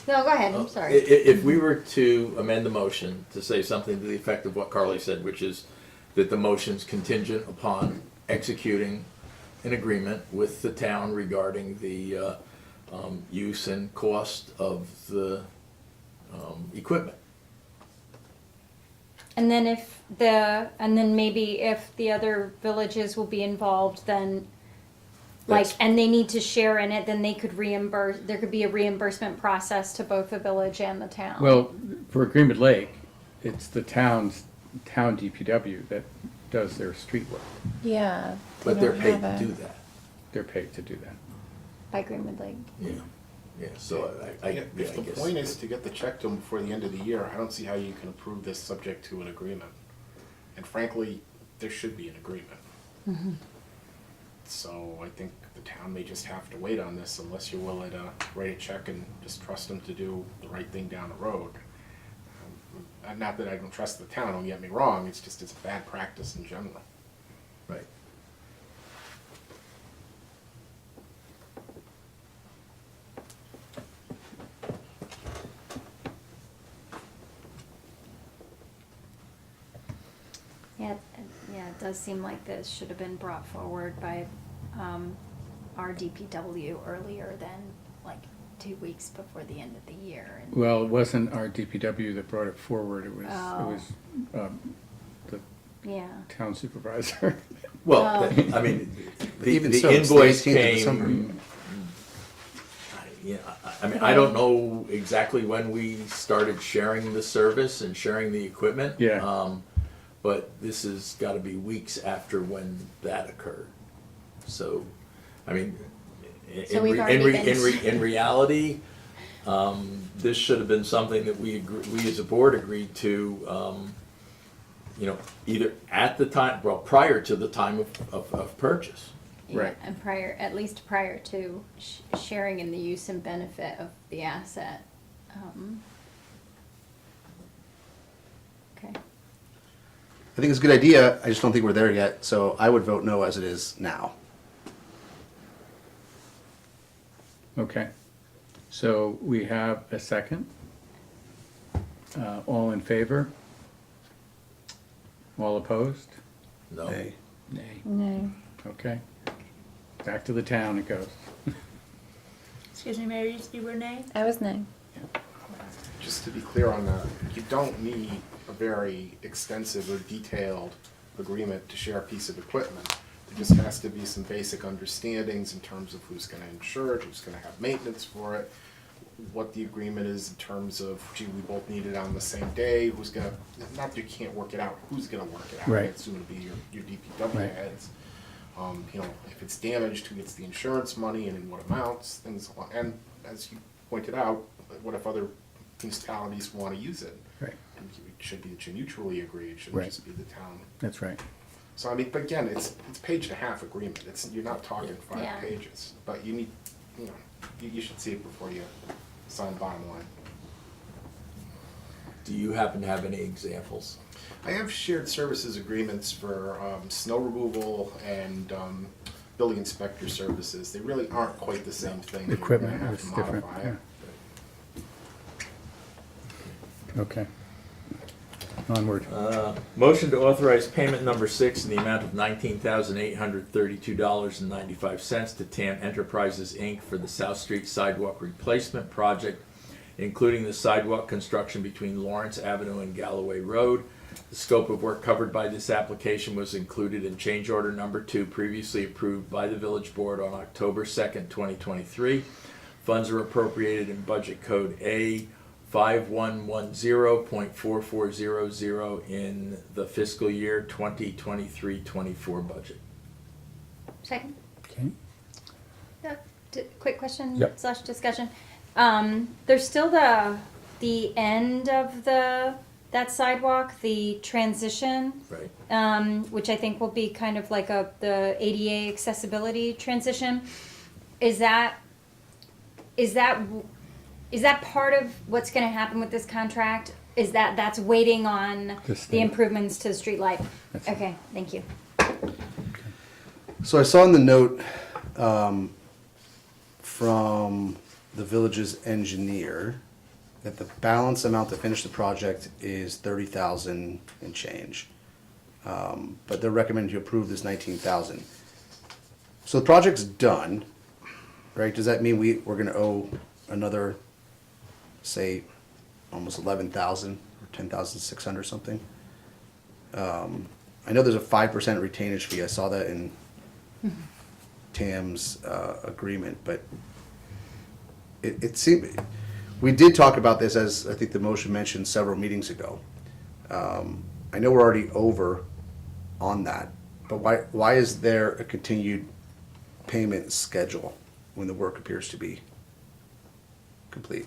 No, go ahead, I'm sorry. If we were to amend the motion to say something to the effect of what Carly said, which is that the motion's contingent upon executing an agreement with the town regarding the use and cost of the equipment. And then maybe if the other villages will be involved, then and they need to share in it, then they could reimburse, there could be a reimbursement process to both the village and the town. Well, for Greenwood Lake, it's the town DPW that does their street work. Yeah. But they're don't paid have to a- do that. They're paid to do that. By Greenwood Lake. Yeah, yeah, so I If the guess. point is to get the check to them before the end of the year, I don't see how you can approve this subject to an agreement. And frankly, there should be an agreement. So I think the town may just have to wait on this unless you're willing to write a check and just trust them to do the right thing down the road. Not that I don't trust the town, don't get me wrong, it's just, it's bad practice in general. Right. Yeah, it does seem like this should have been brought forward by our DPW earlier than like 2 weeks before the end of the year. And Well, it wasn't our DPW that brought it forward, it was the yeah. town supervisor. Well, Oh. I mean, the Even the so, it's the invoice 18th of December. came. I mean, I don't know exactly when we started sharing the service and sharing the equipment. Yeah. But this has got to be weeks after when that occurred. So, I mean, So we've already been- in reality, this should have been something that we as a board agreed to, either at the time, well, prior to the time of purchase. Yeah, Right. and at least prior to sharing in the use and benefit of the asset. Okay. I think it's a good idea, I just don't think we're there yet, so I would vote no as it is now. Okay. So we have a second. All in favor? All opposed? No. Nay. Nay. No. Okay. Back to the town it goes. Excuse me, Mayor, you were nay? I was no. Just to be clear on that, you don't need a very extensive or detailed agreement to share a piece of equipment. There just has to be some basic understandings in terms of who's gonna insure it, who's gonna have maintenance for it, what the agreement is in terms of, gee, we both need it on the same day, who's gonna, not that you can't work it out, who's gonna work it out? Right. It's gonna be your DPW Right. heads. You know, if it's damaged, who gets the insurance money and in what amounts, things, and as you pointed out, what if other municipalities wanna use it? Right. And it should be mutually agreed, it shouldn't Right. just be the town. That's right. So I mean, but again, it's page and a half agreement, it's, you're not talking Yeah. 5 pages, but you need, you know, you should see it before you sign the bottom line. Do you happen to have any examples? I have shared services agreements for snow removal and building inspector services, they really aren't quite the same thing. You're gonna Equipment have is to different, modify yeah. it. Okay. Onward. Motion to authorize payment number 6 in the amount of $19,832.95 to TAM Enterprises, Inc. for the South Street Sidewalk Replacement Project, including the sidewalk construction between Lawrence Avenue and Galloway Road. The scope of work covered by this application was included in change order number 2, previously approved by the village board on October 2nd, 2023. Funds are appropriated in budget code A 5110.4400 in the fiscal year 2023-24 budget. Second? Okay. Quick question Yep. / discussion. There's still the end of that sidewalk, the transition, Right. which I think will be kind of like the ADA accessibility transition. Is that part of what's going to happen with this contract? Is that's waiting on This the thing. improvements to the street light? That's it. Okay, thank you. So I saw in the note from the village's engineer that the balance amount to finish the project is 30,000 and change. But they're recommending to approve this 19,000. So the project's done, right? Does that mean we're gonna owe another, say, almost 11,000 or 10,600 something? I know there's a 5% retainage fee. I saw that in TAM's agreement, but it seemed, we did talk about this, as I think the motion mentioned, several meetings ago. I know we're already over on that, but why is there a continued payment schedule when the work appears to be complete?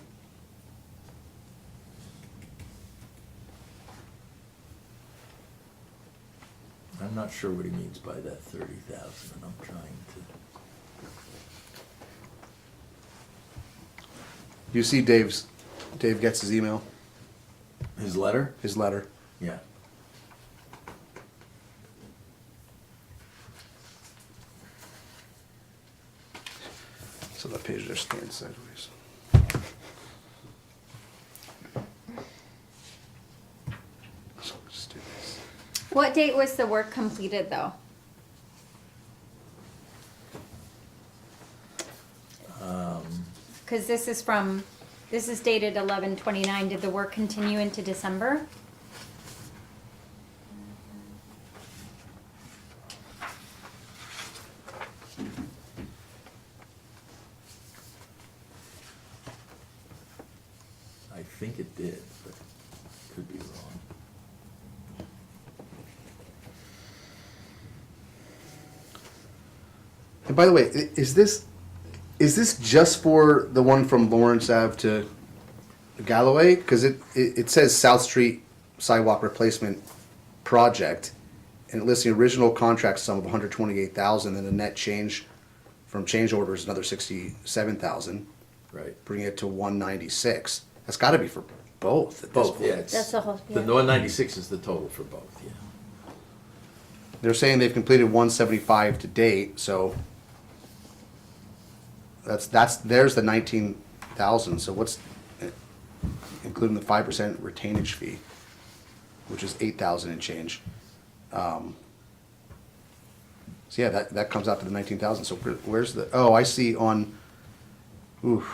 I'm not sure what he means by that 30,000, and I'm trying to. You see Dave gets his email, His letter? his letter. Yeah. So that page there stands sideways. So we'll just do this. What date was the work completed, though? Because this is dated 11/29. Did the work continue into December? I think it did, but could be wrong. And by the way, is this just for the one from Lawrence Ave to Galloway? Because it says South Street Sidewalk Replacement Project, and it lists the original contract sum of 128,000, and the net change from change order is another 67,000, Right. bringing it to 196. That's got to be for both at this Both, point. yeah. That's the whole, The yeah. 196 is the total for both, yeah. They're saying they've completed 175 to date, so there's the 19,000. So what's including the 5% retainage fee, which is 8,000 and change. So yeah, that comes out to the 19,000. So where's the? Oh, I see on. Ooh.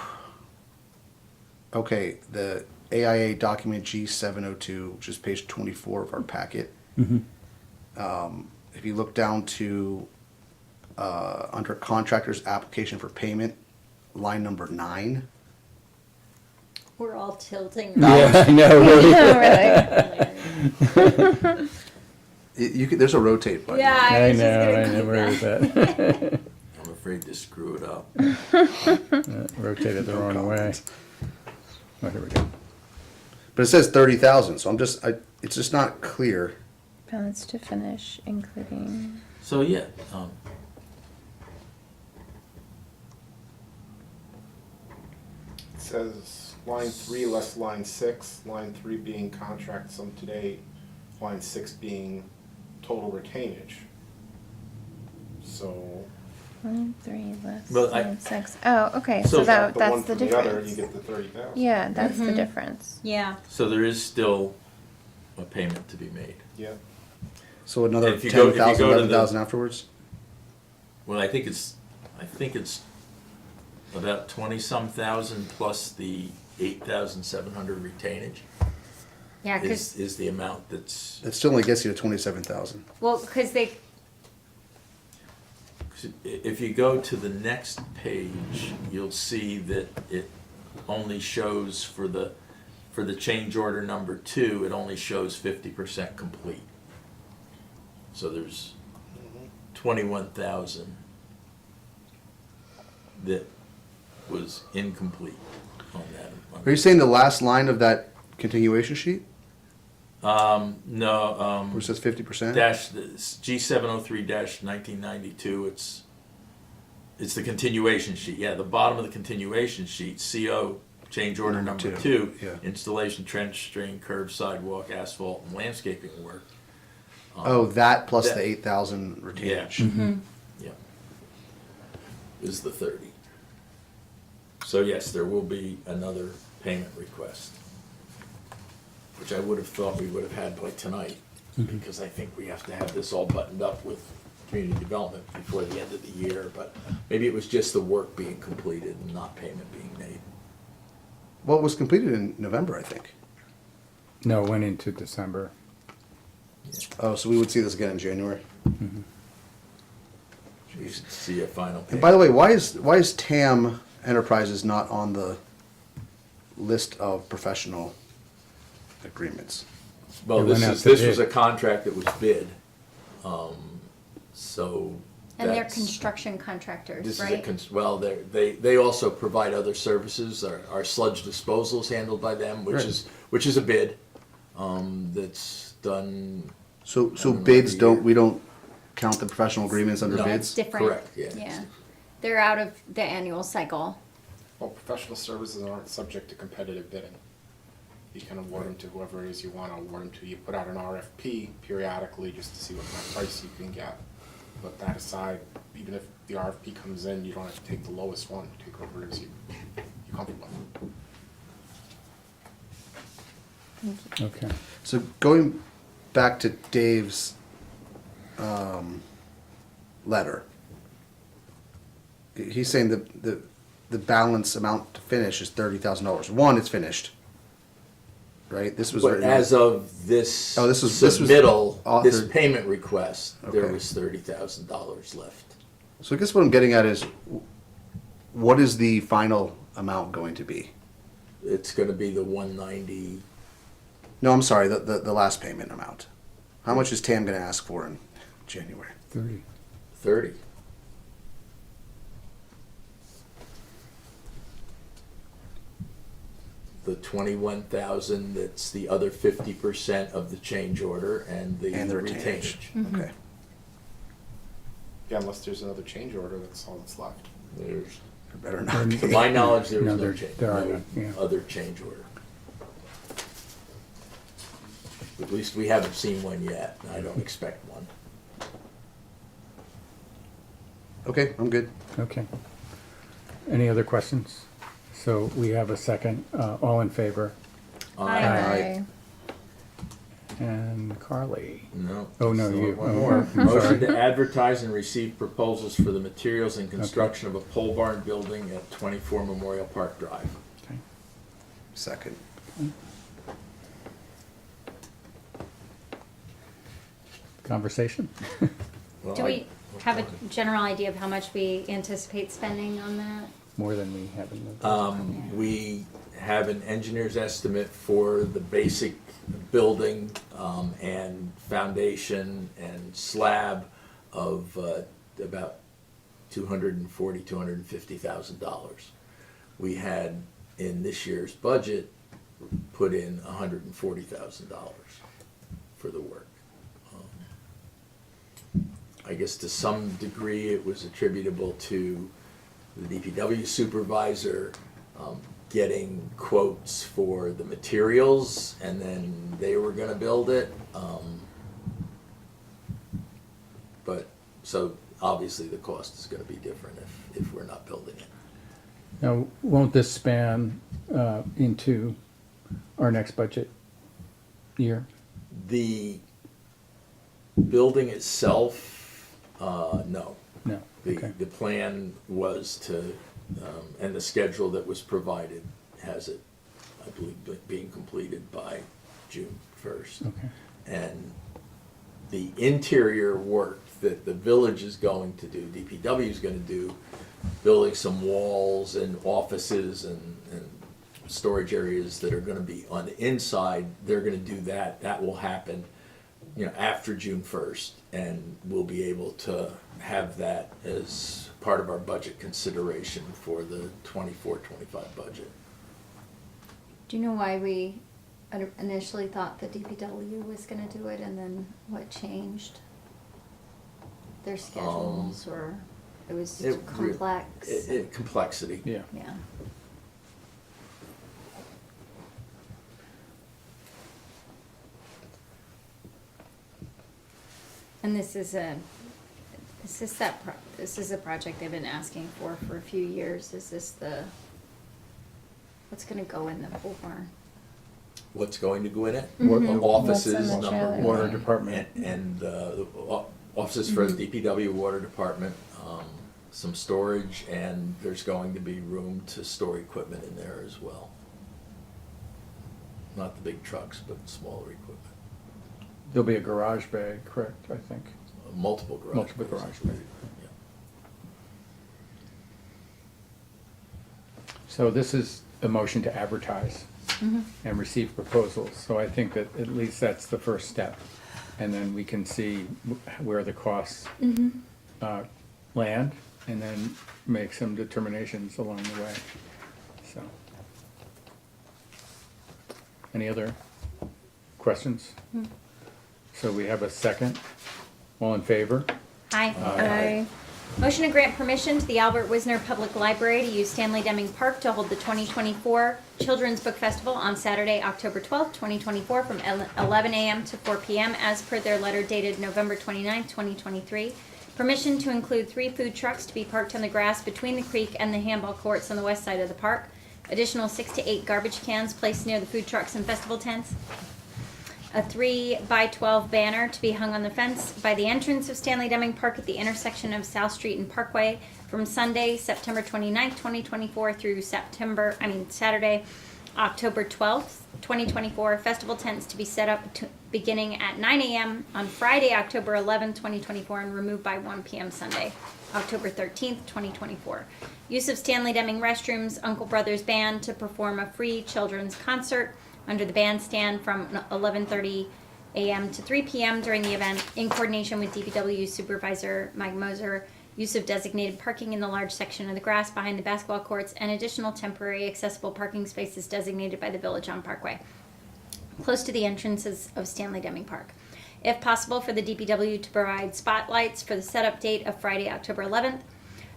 Okay, the AIA document G702, which is page 24 of our packet. If you look down to under contractor's application for payment, line number 9. We're all tilting. Yeah, I know, really. Really? There's a rotate button. Yeah, I was just know, gonna I click know, where is that. that? I'm afraid to screw it up. Rotated the No wrong way. comment. Oh, here we go. But it says 30,000, so it's just not clear. Balance to finish, including. So, yeah, It says line 3 less line 6, line 3 being contract sum to date, line 6 being total retainage. So, 1, 3 less Well, I- 9, 6. Oh, okay. So So that the one that's the from the other, and difference. you get the 30,000. Yeah, that's the difference. Yeah. so there is still a payment to be made. Yeah. So another If you go- if you 10,000, go to the- 11,000 afterwards? Well, I think it's about 20-some thousand plus the 8,700 retainage Yeah, because, is the amount that's, It still only gets you to 27,000. well, because they, if you go to the next page, you'll see that it only shows for the change order number 2, it only shows 50% complete. So there's 21,000 that was incomplete on that. Are you saying the last line of that continuation sheet, No, where it says 50%? G703-1992, it's the continuation sheet. Yeah, the bottom of the continuation sheet, CO, change order number Number 2, yeah. installation, trench, drain, curb, sidewalk, asphalt, and landscaping work. Oh, that plus that- the 8,000 retainage. Yeah. Is the 30. So yes, there will be another payment request, which I would have thought we would have had by tonight, because I think we have to have this all buttoned up with community development before the end of the year, but maybe it was just the work being completed and not payment being made. Well, it was completed in November, I think. No, it went into December. Oh, so we would see this again in January. You should see a final payment. And by the way, why is TAM Enterprises not on the list of professional agreements? Well, It went out to this was a bid. contract that was bid, so. and they're that's- construction contractors, This right? is well, they also provide other services. Our sludge disposal is handled by them, which Right. is a bid, that's done. So don't know, bids every year. we don't count the professional agreements under No. bids? Different. Correct, yeah. Yeah. They're out of the annual cycle. Well, professional services aren't subject to competitive bidding. You can award them to whoever it is you want to award them to. You put out an RFP periodically just to see what kind of price you can get. But that aside, even if the RFP comes in, you don't have to take the lowest one. Take whoever it is you're comfortable with. Okay. So going back to Dave's letter, he's saying the balance amount to finish is $30,000. One, it's finished, right? This was But written- as of this Oh, this was submittal, this authored- payment request, there Okay. was $30,000 left. So I guess what I'm getting at is, what is the final amount going to be? It's gonna be the 190, No, I'm sorry, the last payment amount. How much is TAM going to ask for in January? 30. 30. the 21,000, that's the other 50% of the change order and the And the retainage. retainage. Okay. Yeah, unless there's another change order, that's all that's left. There's, There better not be. to my knowledge, there No, was no there- change, there are no none, yeah. other change order. At least we haven't seen one yet, and I don't expect one. Okay, I'm good. Okay. Any other questions? So we have a second, all in favor? Aye. And Carly? No. Oh, no, still you. One Oh, more. I'm Motion sorry. to advertise and receive proposals for the materials and construction of a pole barn building at 24 Memorial Park Drive. Okay. Second. Conversation? Well, Do I- we have a general idea of how much we anticipate spending on that? More than we have in the. We have an engineer's estimate for the basic building and foundation and slab of about $250,000. We had in this year's budget put in $140,000 for the work. I guess to some degree it was attributable to the DPW supervisor getting quotes for the materials, and then they were gonna build it. But, so obviously the cost is gonna be different if we're not building it. Now, won't this span into our next budget year? The building itself, no. No, okay. The plan was to, and the schedule that was provided has it, I believe, being completed by June 1st. Okay. And the interior work that the village is going to do, DPW is gonna do, building some walls and offices and storage areas that are gonna be on the inside, they're gonna do that. That will happen, after June 1st, and we'll be able to have that as part of our budget consideration for the 24-25 budget. Do you know why we initially thought the DPW was gonna do it and then what changed? Their schedules or it was It re- complex? Complexity. Yeah. Yeah. And this is a project they've been asking for a few years. Is this what's gonna go in the pole barn? What's going to go in it? Mhm. Offices, What's in the number trailer? one. Water department. And the offices for the DPW, water department, some storage, and there's going to be room to store equipment in there as well. Not the big trucks, but smaller equipment. There'll be a garage bay, correct, I think? Multiple garage. Multiple bays. garage bays. Yeah. So this is a motion to advertise and receive proposals. So I think that at least that's the first step. And then we can see where the costs land and then make some determinations along the way. So. Any other questions? So we have a second. All in favor? Hi. Aye. Motion to grant permission to the Albert Wisner Public Library to use Stanley Deming Park to hold the 2024 Children's Book Festival on Saturday, October 12th, 2024 from 11 a.m. to 4 p.m. as per their letter dated November 29th, 2023. Permission to include 3 food trucks to be parked on the grass between the creek and the handball courts on the west side of the park. Additional 6 to 8 garbage cans placed near the food trucks and festival tents. A 3x12 banner to be hung on the fence by the entrance of Stanley Deming Park at the intersection of South Street and Parkway from Sunday, September 29th, 2024 through Saturday, October 12th, 2024. Festival tents to be set up beginning at 9 a.m. on Friday, October 11th, 2024 and removed by 1 p.m. Sunday, October 13th, 2024. Use of Stanley Deming restrooms, Uncle Brothers Band to perform a free children's concert under the bandstand from 11:30 a.m. to 3 p.m. during the event in coordination with DPW Supervisor Mike Moser use of designated parking in the large section of the grass behind the basketball courts, and additional temporary accessible parking spaces designated by the village on Parkway, close to the entrances of Stanley Deming Park. If possible, for the DPW to provide spotlights for the setup date of Friday, October 11th.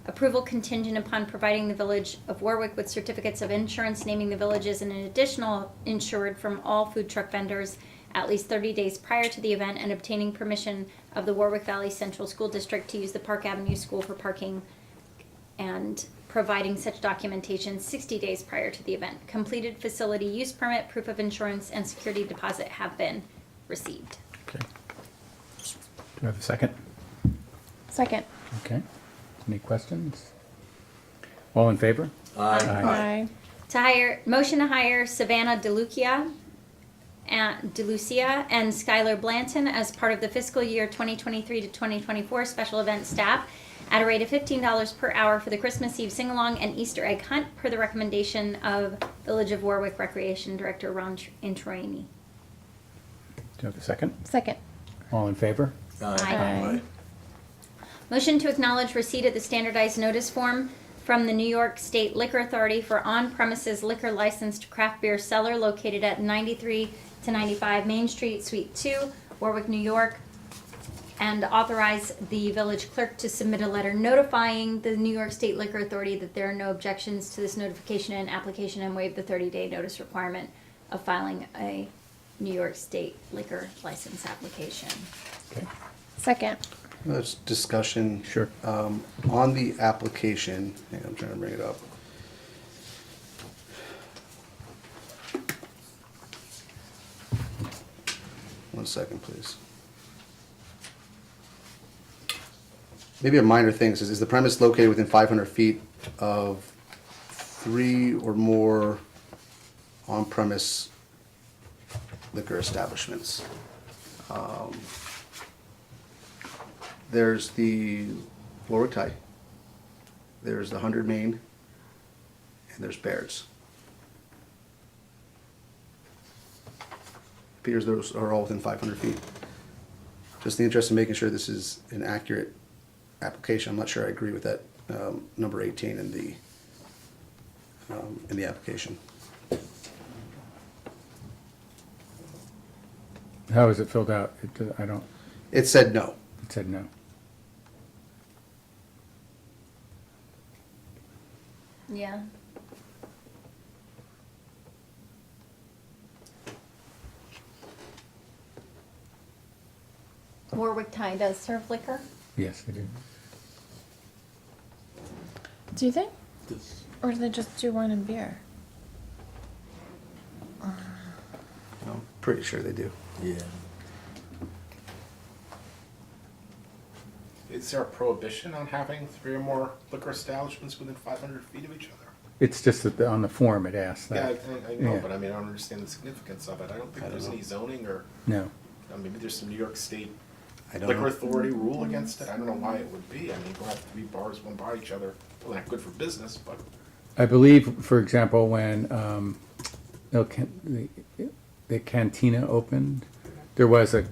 Approval contingent upon providing the Village of Warwick with certificates of insurance, naming the village as an additional insured from all food truck vendors at least 30 days prior to the event, and obtaining permission of the Warwick Valley Central School District to use the Park Avenue School for parking, and providing such documentation 60 days prior to the event. Completed facility use permit, proof of insurance, and security deposit have been received. Okay. Do you have a second? Second. Okay. Any questions? All in favor? Aye. Motion to hire Savannah DeLucia and Skylar Blanton as part of the fiscal year 2023 to 2024 special event staff at a rate of $15 per hour for the Christmas Eve sing-along and Easter egg hunt, per the recommendation of Village of Warwick Recreation Director Ron Introini. Do you have a second? Second. All in favor? Aye. Motion to acknowledge receipt of the standardized notice form from the New York State Liquor Authority for on-premises liquor licensed craft beer cellar located at 93 to 95 Main Street, Suite 2, Warwick, New York, and authorize the village clerk to submit a letter notifying the New York State Liquor Authority that there are no objections to this notification and application, and waive the 30-day notice requirement of filing a New York State liquor license application. Okay. Second. Let's discussion. Sure. On the application, hang on, I'm trying to bring it up. One second, please. Maybe a minor thing, says, is the premise located within 500 feet of 3 or more on-premise liquor establishments? There's the Warwick Thai, there's the 100 Main, and there's Baird's. Appears those are all within 500 feet. Just in the interest of making sure this is an accurate application, I'm not sure I agree with that number 18 in the application. How is it filled out? I don't, It said no. it said no. Yeah. Warwick Thai does serve liquor. Yes, they do. Do they? This- Or do they just do wine and beer? I'm pretty sure they do. Yeah. Is there a prohibition on having 3 or more liquor establishments within 500 feet of each other? It's just that on the form it asks Yeah, that. I know, Yeah. but I mean, I don't understand the significance of it. I don't think I don't there's know. any zoning or, No. maybe there's some New York State I don't liquor know. authority rule against it. I don't know why it would be. I mean, go have 3 bars, one by each other. Well, not good for business, but I believe, for example, when the cantina opened, there was that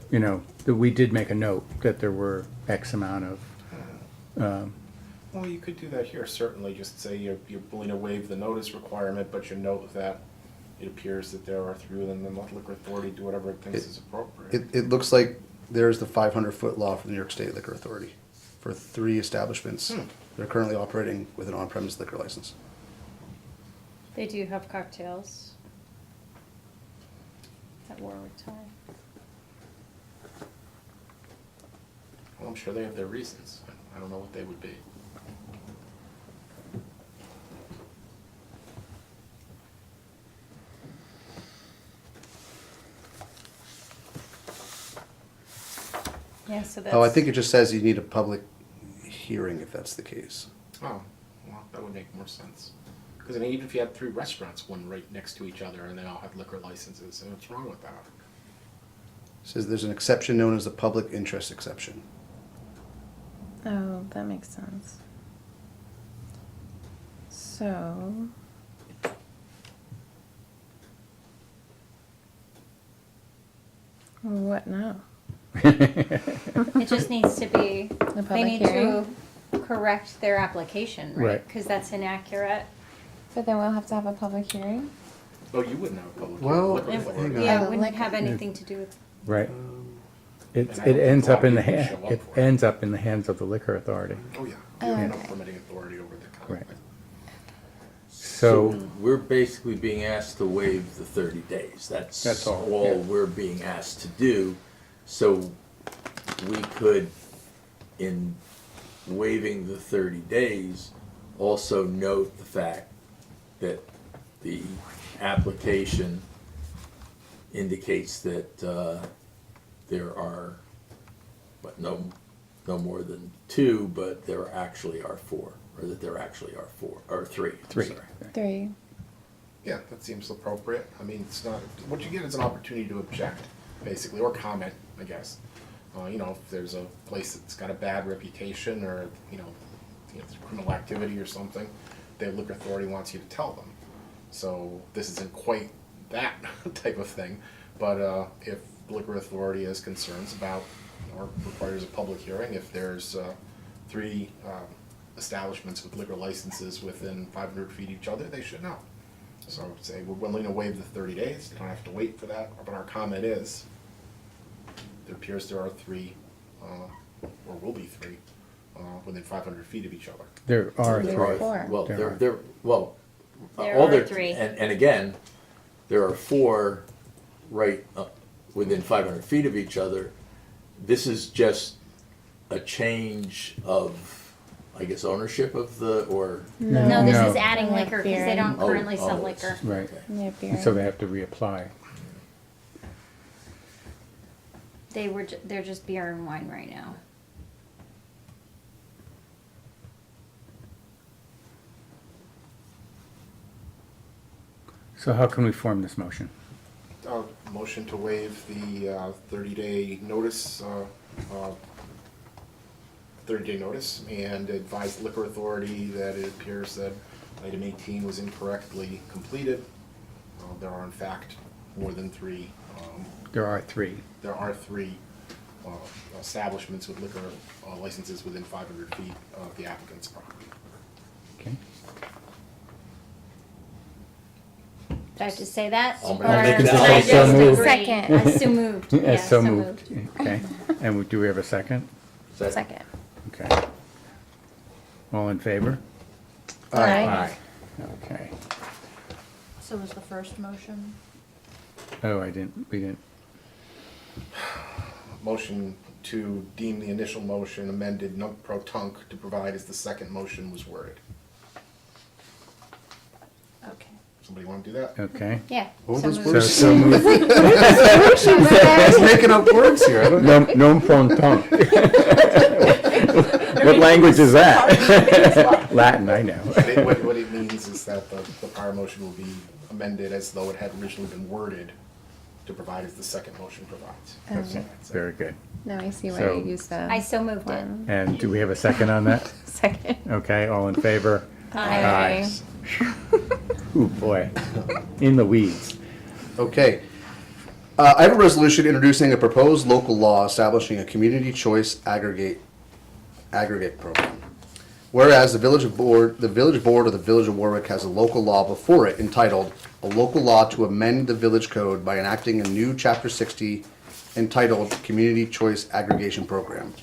we did make a note that there were X amount of, well, you could do that here, certainly. Just say you're willing to waive the notice requirement, but you note that it appears that there are 3 of them, and the liquor authority do whatever it thinks is appropriate. It looks like there's the 500-foot law from the New York State Liquor Authority for 3 establishments that are currently operating with an on-premise liquor license. They do have cocktails at Warwick Thai. Well, I'm sure they have their reasons. I don't know what they would be. Yeah, so that's. Oh, I think it just says you need a public hearing if that's the case. Oh, well, that would make more sense. Because I mean, even if you had 3 restaurants, one right next to each other, and they all have liquor licenses, and what's wrong with that? It says there's an exception known as the public interest exception. Oh, that makes sense. So. What now? It just needs to be, The they public need hearing? to correct their application, right? Right. Because that's inaccurate. But then we'll have to have a public hearing. Oh, you wouldn't have a public. Well, liquor hang authority. on. Yeah, the it wouldn't liquor- have anything to do with. Right. It, And I it don't think ends a lot up in the of people hand, show up it for it. ends up in the hands of the liquor authority. Oh, yeah. Oh, You have no okay. permitting authority over the Right. conduct. So, We're basically being asked to waive the 30 days. That's all, yeah. we're being asked to do. So we could, in waiving the 30 days, also note the fact that the application indicates that there are, no more than two, but there actually are four, or that there actually are four, or three. I'm three. sorry. 3. Yeah, that seems appropriate. I mean, it's not, what you get is an opportunity to object, basically, or comment, I guess. You know, if there's a place that's got a bad reputation or, you know, criminal activity or something, the liquor authority wants you to tell them. So this isn't quite that type of thing, but if the liquor authority has concerns about or requires a public hearing, if there's 3 establishments with liquor licenses within 500 feet of each other, they should know. So I would say we're willing to waive the 30 days, they don't have to wait for that, but our comment is, it appears there are 3, or will be 3, within 500 feet of each other. there are There three. are 4. Well, There are. There all are there- 3. And again, there are 4 right within 500 feet of each other. This is just a change of, I guess, ownership of the, or. No, this No. is adding Yeah, liquor because beer. they don't Oh, currently sell oh, liquor. Right. Yeah, beer. So they have to reapply. They're just beer and wine right now. So how can we form this motion? Motion to waive the 30-day notice, 30-day notice, and advise the liquor authority that it appears that item 18 was incorrectly completed. There are in fact more than 3. There are 3. There are 3 establishments with liquor licenses within 500 feet of the applicant's property. Okay. Do I have to say that? I'll Or make can that I motion. just So moved. agree? Second. I so moved. Yeah, As so moved. Okay. And do we have a second? Second. Okay. All in favor? Aye. Okay. So was the first motion? Oh, we didn't. Motion to deem the initial motion amended nunc pro tunc to provide as the second motion was worded. Okay. Somebody want to do that? Okay. Yeah. What so was moved. words? So moved. Just making up words here, I don't know. Non pro tunc. What language is that? Latin, I know. What it means is that the prior motion will be amended as though it had originally been worded to provide as the second motion provides. Okay, very good. Now I see why So- you used the. I so moved it. one. And do we have a second on that? Second. Okay, all in favor? Aye. Ooh, boy. In the weeds. Okay. I have a resolution introducing a proposed local law establishing a community choice aggregate program. Whereas the village board of the Village of Warwick has a local law before it entitled "A Local Law to Amend the Village Code by Enacting a New Chapter 60 entitled Community Choice Aggregation Program."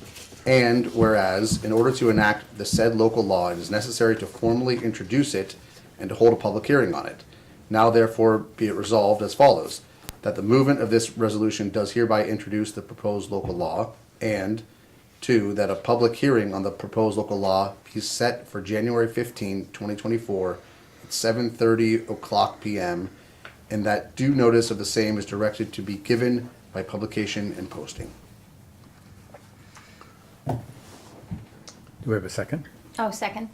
And whereas, in order to enact the said local law, it is necessary to formally introduce it and to hold a public hearing on it. Now therefore be it resolved as follows, that the movement of this resolution does hereby introduce the proposed local law, and 2, that a public hearing on the proposed local law be set for January 15, 2024 at 7:30 o'clock p.m., and that due notice of the same is directed to be given by publication and posting. Do we have a second? Oh, second.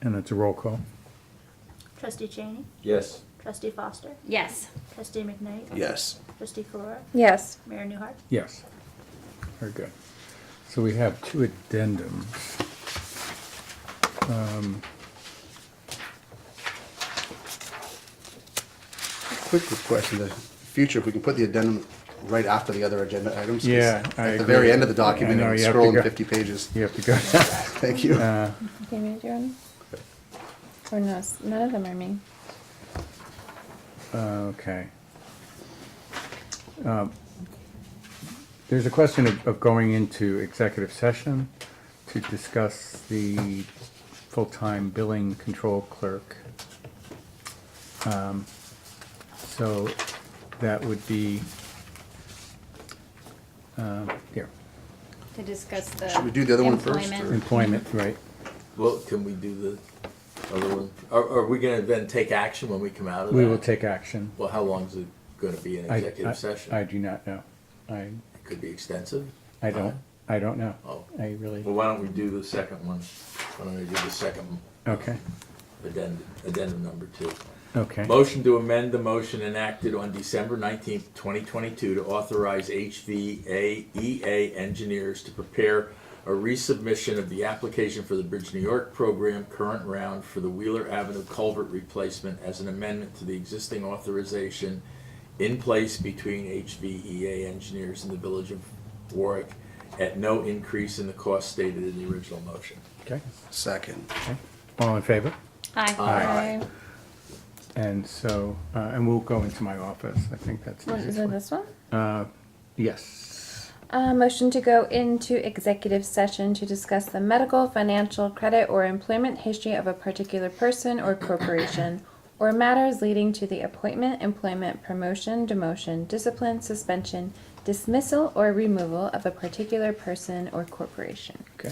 And it's a roll call. Trustee Cheney? Yes. Trustee Foster? Yes. Trustee McKnight? Yes. Trustee Flora? Yes. Mayor Newhart? Yes. Very good. So we have 2 addendums. Quick request in the future, if we can put the addendum right after the other agenda items. 'cause Yeah, I At the agree. very end of the document, I know, it's you have to scrolling go- 50 pages. You have to go. Thank you. Do you need to do any? Or no, none of them are me. Okay. There's a question of going into executive session to discuss the full-time billing control clerk. So that would be, here, To discuss the. Should we do the other one first, employment. or- employment, right? Well, can we do the other one? Are we gonna then take action when we come out of that? We will take action. Well, how long is it gonna be an I executive session? I do not know. It could be extensive. I don't know. Oh. I really, Well, why don't we do the second one? Why don't we do the second okay, addendum number 2? okay. Motion to amend the motion enacted on December 19th, 2022 to authorize HVAEA engineers to prepare a resubmission of the application for the Bridge New York program current round for the Wheeler Avenue culvert replacement as an amendment to the existing authorization in place between HVEA engineers and the Village of Warwick at no increase in the cost stated in the original motion. Okay, Second. all in favor? Aye. Aye. And so, and we'll go into my office. I think that's the What, is easiest it way. this one? Yes. Motion to go into executive session to discuss the medical, financial, credit, or employment history of a particular person or corporation, or matters leading to the appointment, employment, promotion, demotion, discipline, suspension, dismissal, or removal of a particular person or corporation. Okay.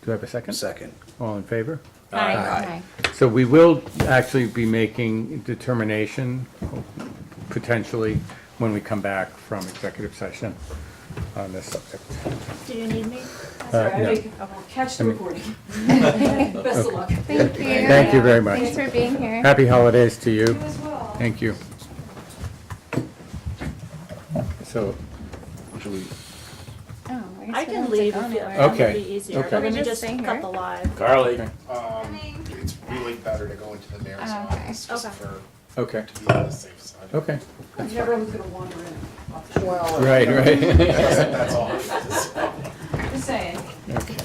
Do I have a second? Second. All in favor? Aye. So we will actually be making determination, potentially, when we come back from executive session on this subject. Do you need me? No. I will catch the recording. Best of luck. Thank you. Thank you very much. Thanks for being here. Happy holidays to you. You as well. Thank you. So, Should we? Oh, I guess I we can don't have to leave go if you, anywhere. that Okay. would be easier. Okay. Let me Can we just just stay cut here? the live. Carly? It's really better to go into the mayor's Oh, okay. office just Okay. for, okay, to be on the safe side. okay. I'm never gonna wander in. off the shore. Right, right. That's all. Just saying. Okay.